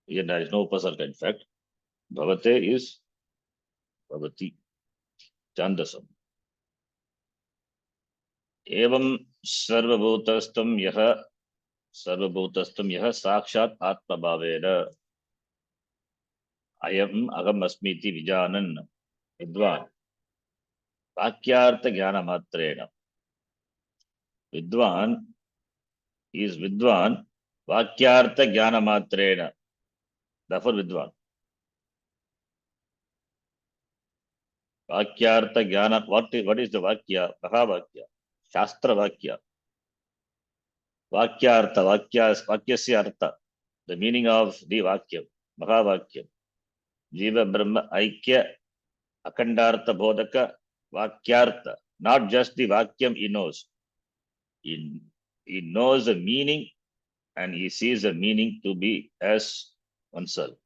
Here there is no Upasarga. In fact, Bhavate is Bhavati. Chandasam. Evam Sarvabhutastam Yaha Sakshat Atma Bhaveda. Ayam Agam Asmiti Vijanan Vidwan. Vakyartha Jnana Matrena. Vidwan is Vidwan. Vakyartha Jnana Matrena. Therefore Vidwan. Vakyartha Jnana. What is the Vakya? Mahavakya. Shastra Vakya. Vakyartha. Vakyasya Artha. The meaning of the Vakyam. Mahavakyam. Jiva Brahma Aikya Akhandartha Bodhaka Vakyartha. Not just the Vakyam he knows. He knows the meaning and he sees the meaning to be as oneself.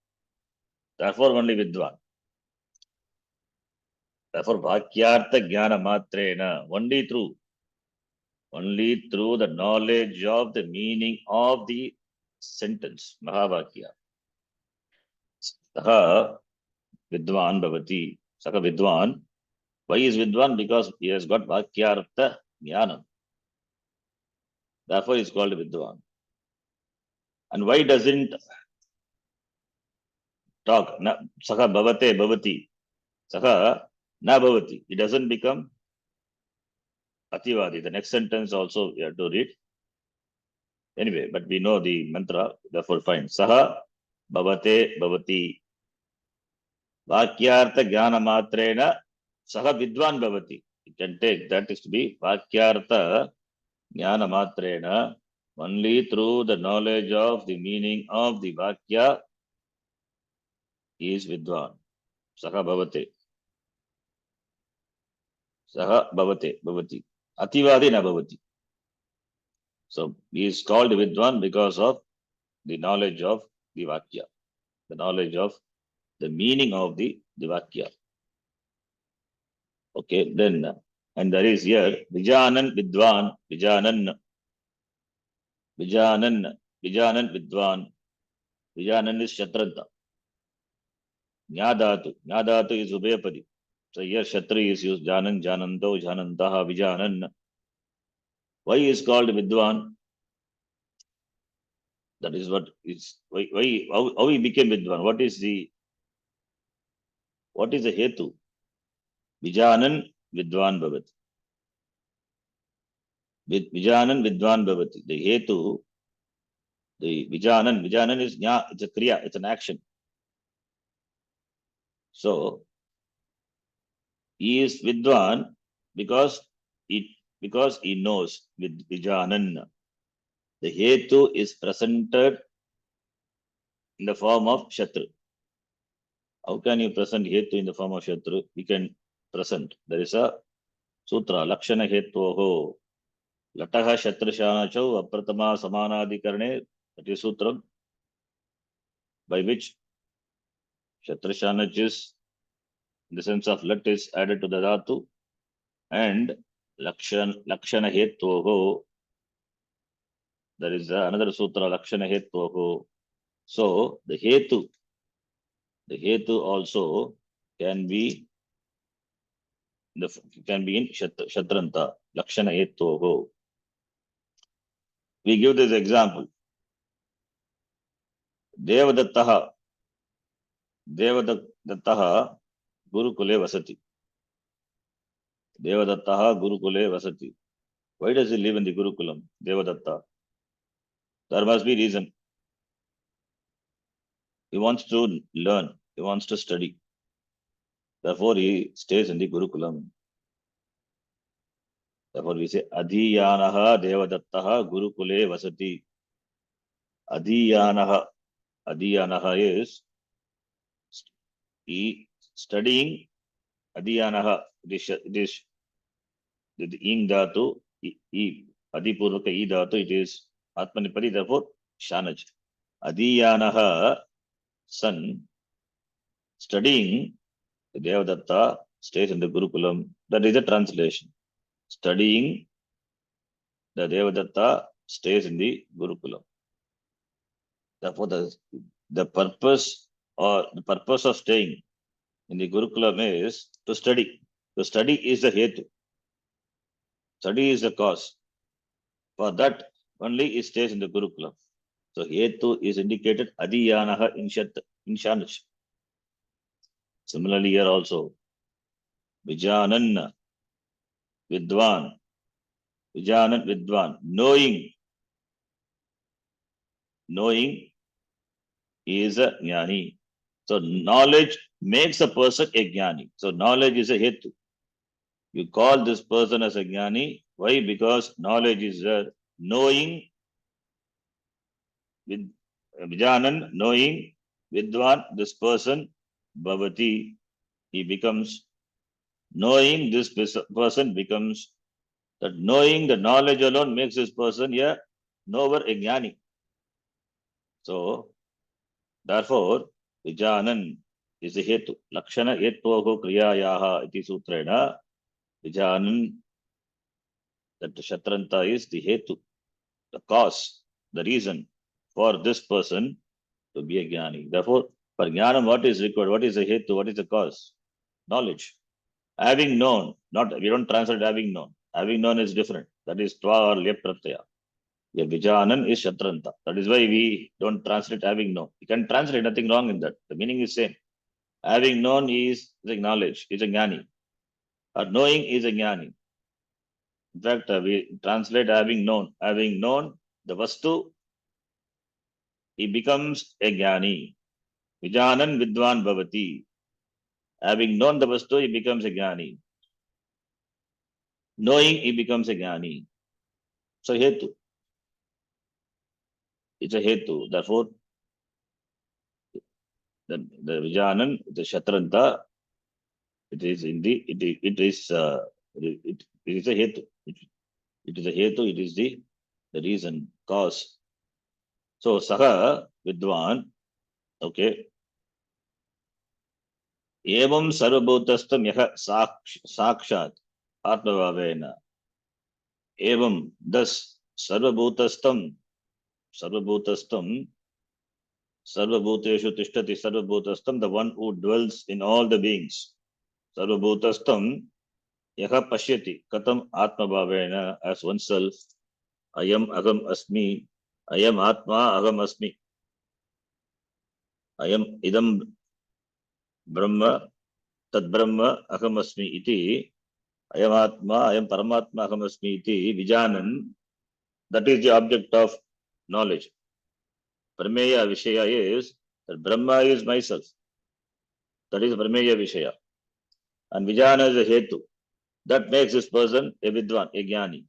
Therefore only Vidwan. Therefore Vakyartha Jnana Matrena. Only through the knowledge of the meaning of the sentence. Mahavakya. Saha Vidwan Bhavati. Saka Vidwan. Why is Vidwan? Because he has got Vakyartha Jnanam. Therefore he is called Vidwan. And why doesn't talk? Saka Bhavate Bhavati. Saka Na Bhavati. It doesn't become Ativadi. The next sentence also we have to read. Anyway, but we know the mantra, therefore fine. Saha Bhavate Bhavati. Vakyartha Jnana Matrena Saha Vidwan Bhavati. You can take that is to be Vakyartha Jnana Matrena. Only through the knowledge of the meaning of the Vakya is Vidwan. Saha Bhavate. Saha Bhavate Bhavati. Ativadi na Bhavati. So he is called Vidwan because of the knowledge of the Vakya. The knowledge of the meaning of the Vakya. Okay, then, and there is here Vijanan Vidwan, Vijanan Vidwan. Vijanan is Shatranta. Nyadatu is Ubhayapadi. So here Shatri is used Janan, Jananto, Janantaha, Vijanan. Why is called Vidwan? That is what is how he became Vidwan. What is the Hetu? Vijanan Vidwan Bhavati. Vijanan Vidwan Bhavati. The Hetu, the Vijanan is it's a Kriya, it's an action. So he is Vidwan because he knows with Vijanan. The Hetu is presented in the form of Shatru. How can you present Hetu in the form of Shatru? We can present. There is a sutra, Lakshana Hetuho. Lataha Shatrushanachau Apratama Samanadikarne. That is sutra by which Shatrushanach is, in the sense of lat, is added to the dhatu, and Lakshana Hetuho. There is another sutra, Lakshana Hetuho. So the Hetu also can be in Shatranta, Lakshana Hetuho. We give this example. Devadatta Dattaha Gurukule Vasati. Devadattaha Gurukule Vasati. Why does he live in the Gurukulam, Devadatta? There must be reason. He wants to learn. He wants to study. Therefore, he stays in the Gurukulam. Therefore, we say Adhiyanaha Devadattaha Gurukule Vasati. Adhiyanaha. Adhiyanaha is he studying. Adhiyanaha. It is the ing dhatu. Adipurvaka e dhatu. It is Atmanipadi. Therefore, Shanaj. Adhiyanaha, son, studying. Devadatta stays in the Gurukulam. That is the translation. Studying, the Devadatta stays in the Gurukulam. Therefore, the purpose of staying in the Gurukulam is to study. To study is the hetu. Study is the cause. For that, only he stays in the Gurukulam. So, hetu is indicated adiyanaha in Shanach. Similarly, here also, Vijanan, Vidwan, Vijanan, Vidwan, knowing is a jnani. So knowledge makes a person a jnani. So knowledge is a hetu. You call this person as a jnani. Why? Because knowledge is there. Knowing, with Vijanan, knowing, Vidwan, this person, Bhavati, he becomes. Knowing this person becomes. That knowing, the knowledge alone makes this person a knower, a jnani. So, therefore, Vijanan is the hetu. Lakshana hetvoho kriyayaha iti sutrena. Vijanan, that the Shatranta is the hetu, the cause, the reason for this person to be a jnani. Therefore, for jnanam, what is required? What is the hetu? What is the cause? Knowledge. Having known, we don't translate having known. Having known is different. That is tva or lep pratyaya. Yeah, Vijanan is Shatranta. That is why we don't translate having known. You can translate, nothing wrong in that. The meaning is same. Having known is the knowledge, is a jnani. Or knowing is a jnani. In fact, we translate having known. Having known the vastu, he becomes a jnani. Vijanan vidwan bhavati. Having known the vastu, he becomes a jnani. Knowing, he becomes a jnani. So hetu. It's a hetu. Therefore, the Vijanan, the Shatranta, it is in the it is a hetu. It is a hetu. It is the reason, cause. So saha vidwan. Okay. Evam sarvabhutastam yaha sakshat atmavavena. Evam, thus sarvabhutastam sarvabhuteshu tishtati sarvabhutastam, the one who dwells in all the beings. Sarvabhutastam yaha pashyati katam atmabhavena, as oneself. Ayam agam asmi, ayam atma agam asmi, ayam idam brahma tad brahma aham asmi iti, ayam atma ayam paramatma aham asmi iti vijanan. That is the object of knowledge. Prameya Vishaya is that Brahma is myself. That is Prameya Vishaya. And Vijana is a Hetu. That makes this person a Vidwan, a Jnani.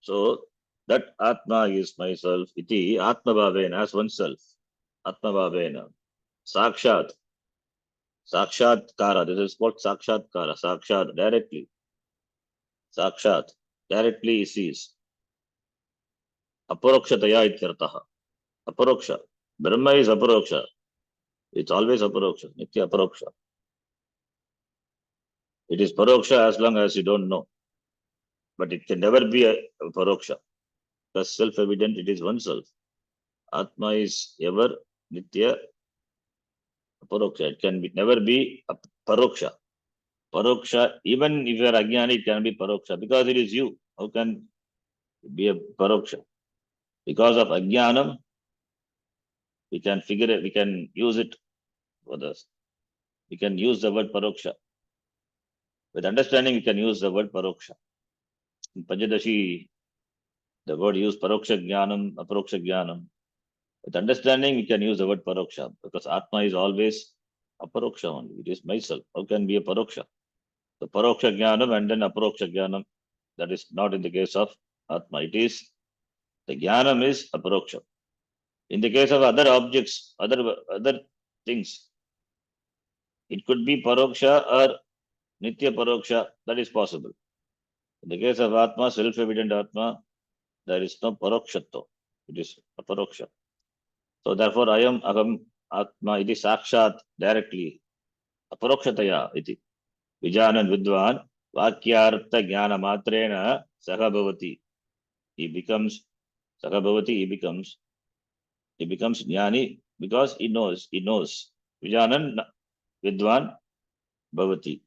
So, that Atma is myself, iti Atma Bhavena, as oneself. Atma Bhavena. Sakshat. Sakshatkara. This is called Sakshatkara. Sakshat, directly. Sakshat. Directly he sees. Aparokshataya ityartaha. Aparoksha. Brahma is Aparoksha. It's always Aparoksha. Nitya Aparoksha. It is Paroksha as long as you don't know. But it can never be a Paroksha. Because self-evident, it is oneself. Atma is ever Nitya Paroksha. It can never be a Paroksha. Paroksha, even if you are Ajnani, it can be Paroksha. Because it is you. How can it be a Paroksha? Because of Ajnanam, we can figure it, we can use it for this. we can use the word paroksha. With understanding, we can use the word paroksha. In Panchadashi, the word used paroksha jnanam, aparoksha jnanam. With understanding, we can use the word paroksha because Atma is always aparoksha only. It is myself. How can be a paroksha? The paroksha jnanam and then aparoksha jnanam. That is not in the case of Atma. It is the jnanam is aparoksha. In the case of other objects, other things, it could be paroksha or nitya paroksha. That is possible. In the case of Atma, self-evident Atma, there is no parokshatva. It is aparoksha. So therefore, ayam aham Atma iti sakshat directly aparokshataya iti vijanan vidwan vakyartha jnana matrena saha bhavati. He becomes saha bhavati. He becomes jnani because he knows. Vijanan vidwan bhavati.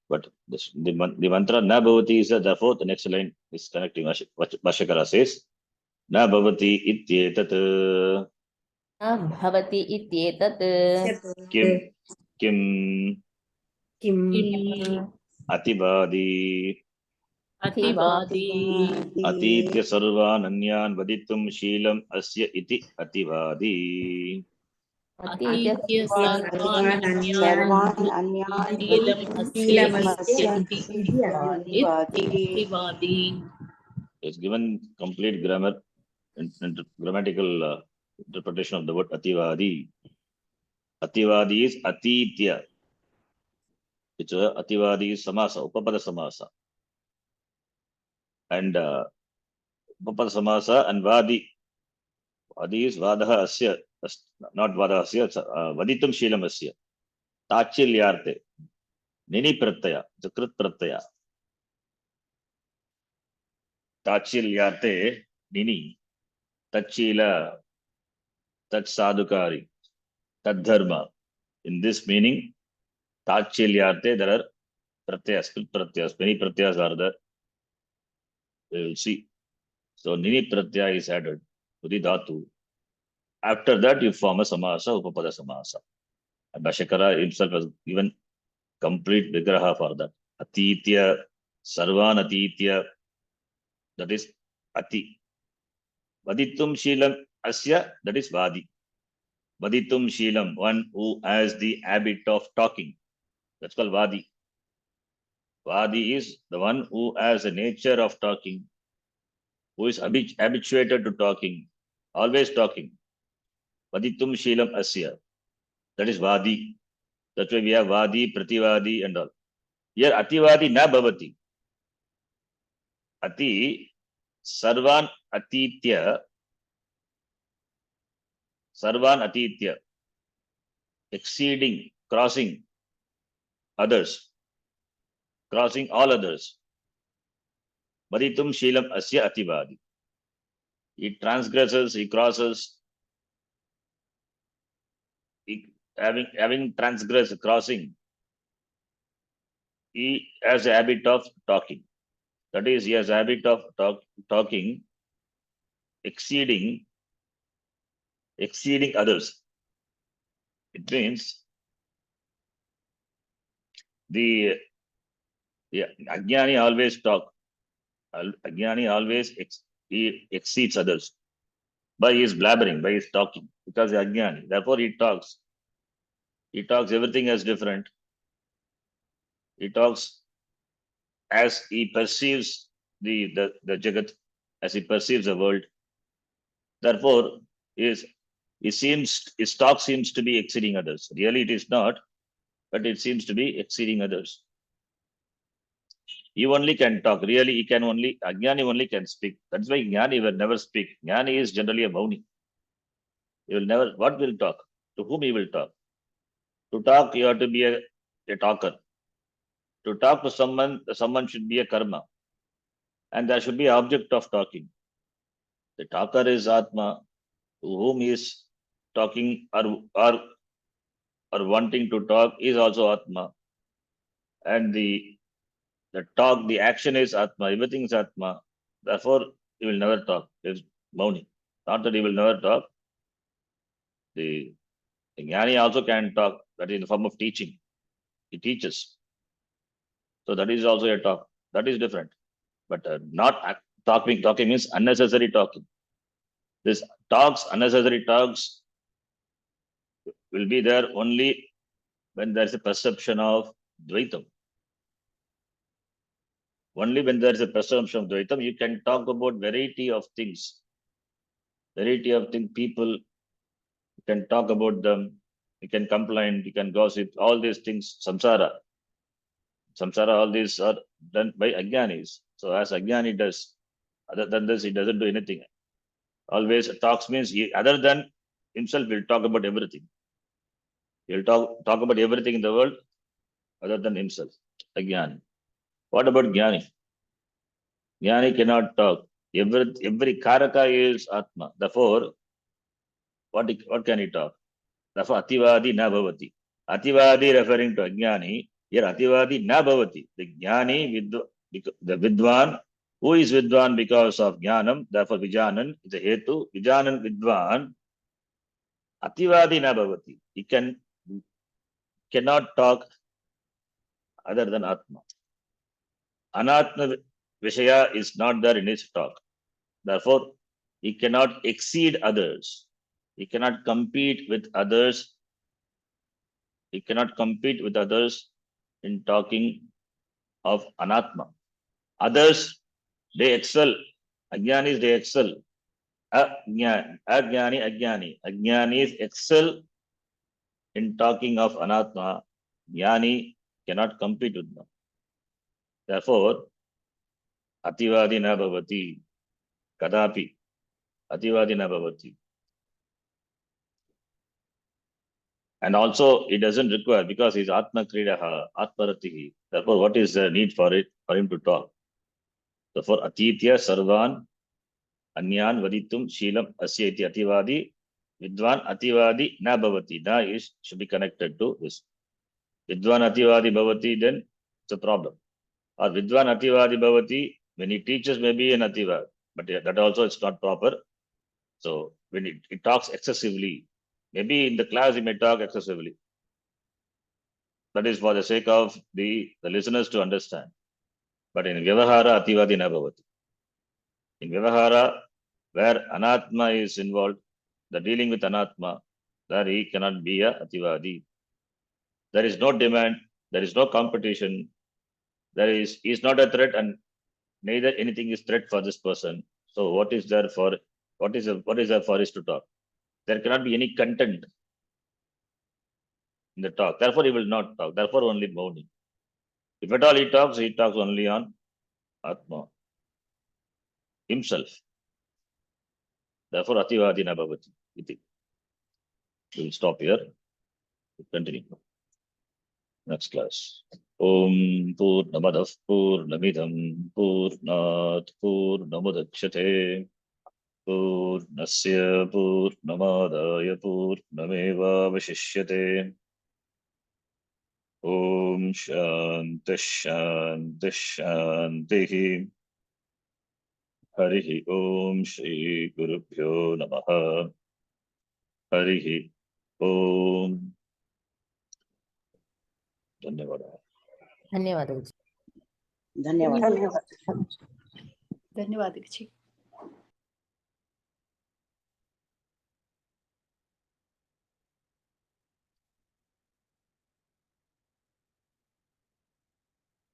But the mantra na bhavati is therefore the next line is connecting. Bhashyakara says na bhavati ityetat न भवति इत्येतत् kim kim किम् atibadi अतिवादी atitya sarvan anyan vaditum shilam asya iti ativadi. अतीत्य सर्वान् अन्यान् सर्वान् अन्यान् शीलमस्य शीलमस्य इति इति It's given complete grammar and grammatical interpretation of the word ativadi. Ativadi is atitya. It's ativadi is samasa, upapada samasa. And upapada samasa and vadi. Vadi is vadaha asya, not vadaha asya, vaditum shilam asya. Tachilyarte. Nini pratyaya, it's a krit pratyaya. Tachilyarte, nini. Tachila, tat sadhukari, tat dharma. In this meaning, tachilyarte, there are pratyas, krit pratyas. Many pratyas are there. We will see. So nini pratyaya is added to the dhatu. After that, you form a samasa, upapada samasa. And Bhashyakara himself has given complete vigraha for that. Atitya, sarvan atitya, that is ati. Vaditum shilam asya, that is vadi. Vaditum shilam, one who has the habit of talking. That's called vadi. Vadi is the one who has a nature of talking, who is habituated to talking, always talking. Vaditum shilam asya, that is vadi. That's why we have vadi, prativadi and all. Here ativadi na bhavati. Ati sarvan atitya, exceeding, crossing others, crossing all others. Vaditum shilam asya ativadi. He transgresses, he crosses, having transgressed, crossing, he has a habit of talking. That is, he has a habit of talking, exceeding others. It means the Ajnani always talk. Ajnani always he exceeds others by his blabbering, by his talking, because he's Ajnani. Therefore, he talks. He talks everything as different. He talks as he perceives the Jagat, as he perceives the world. Therefore, his talk seems to be exceeding others. Really, it is not, but it seems to be exceeding others. He only can talk. Really, Ajnani only can speak. That's why Jnani will never speak. Jnani is generally a Mauni. He will never, what will talk? To whom he will talk? To talk, you have to be a talker. To talk to someone should be a karma. And there should be an object of talking. The talker is Atma, to whom he is talking or wanting to talk is also Atma. And the talk, the action is Atma, everything is Atma. Therefore, he will never talk. It's Mauni. Not that he will never talk. The Jnani also can talk, that is in the form of teaching. he teaches. So that is also a talk. That is different. But not talking means unnecessary talking. This talks, unnecessary talks will be there only when there is a perception of Dvaitam. Only when there is a perception of Dvaitam, you can talk about variety of things. Variety of things, people, you can talk about them, you can complain, you can gossip, all these things, samsara. Samsara, all these are done by Ajnanis. So as Ajnani does, other than this, he doesn't do anything. Always talks means other than himself, will talk about everything. He'll talk about everything in the world other than himself. Ajnani. What about Jnani? Jnani cannot talk. Every karaka is Atma. Therefore, what can he talk? Therefore, Ativadi na bhavati. Ativadi referring to Ajnani. Here, Ativadi na bhavati. The Jnani, the Vidwan, who is Vidwan because of Jnanam, therefore Vijanan is a Hetu. Vijanan Vidwan, Ativadi na bhavati. He cannot talk other than Atma. Anatma Vishaya is not there in his talk. Therefore, he cannot exceed others. He cannot compete with others. He cannot compete with others in talking of Anatma. Others, they excel. Ajnanis, they excel. Ajnani. Ajnanis excel in talking of Anatma. Jnani cannot compete with them. Therefore, Ativadi na bhavati. Kadapi. Ativadi na bhavati. And also, it doesn't require, because he's Atma Kridaha, Atmaratihi. Therefore, what is the need for him to talk? Therefore, Atitya Sarvan Anyan Vaditum Sheelam Asyati Ativadi Vidwan Ativadi Na Bhavati. Na should be connected to this. Vidwan Ativadi Bhavati, then it's a problem. Or Vidwan Ativadi Bhavati, when he teaches, maybe an Ativa, but that also it's not proper. So when it talks excessively, maybe in the class he may talk excessively. That is for the sake of the listeners to understand. But in Vyavahara, Ativadi na bhavati. In Vyavahara, where Anatma is involved, the dealing with Anatma, there he cannot be a Ativadi. There is no demand, there is no competition, he is not a threat, and neither anything is threat for this person. So what is there for us to talk? There cannot be any content in the talk. Therefore, he will not talk. Therefore, only Mauni. If at all he talks only on Atma, himself. Therefore, Ativadi na bhavati. We will stop here. We'll continue. Next class. Om Purnamadav Purnamidam Purnat Purnamudachyate Purnasya Purnamadaya Purnameva Vashishyate. Om Shanti Shanti Shanti. Harihi Om Shri Gurubhyo Namaha. Harihi Om. धन्यवाद. धन्यवाद. धन्यवाद. धन्यवाद.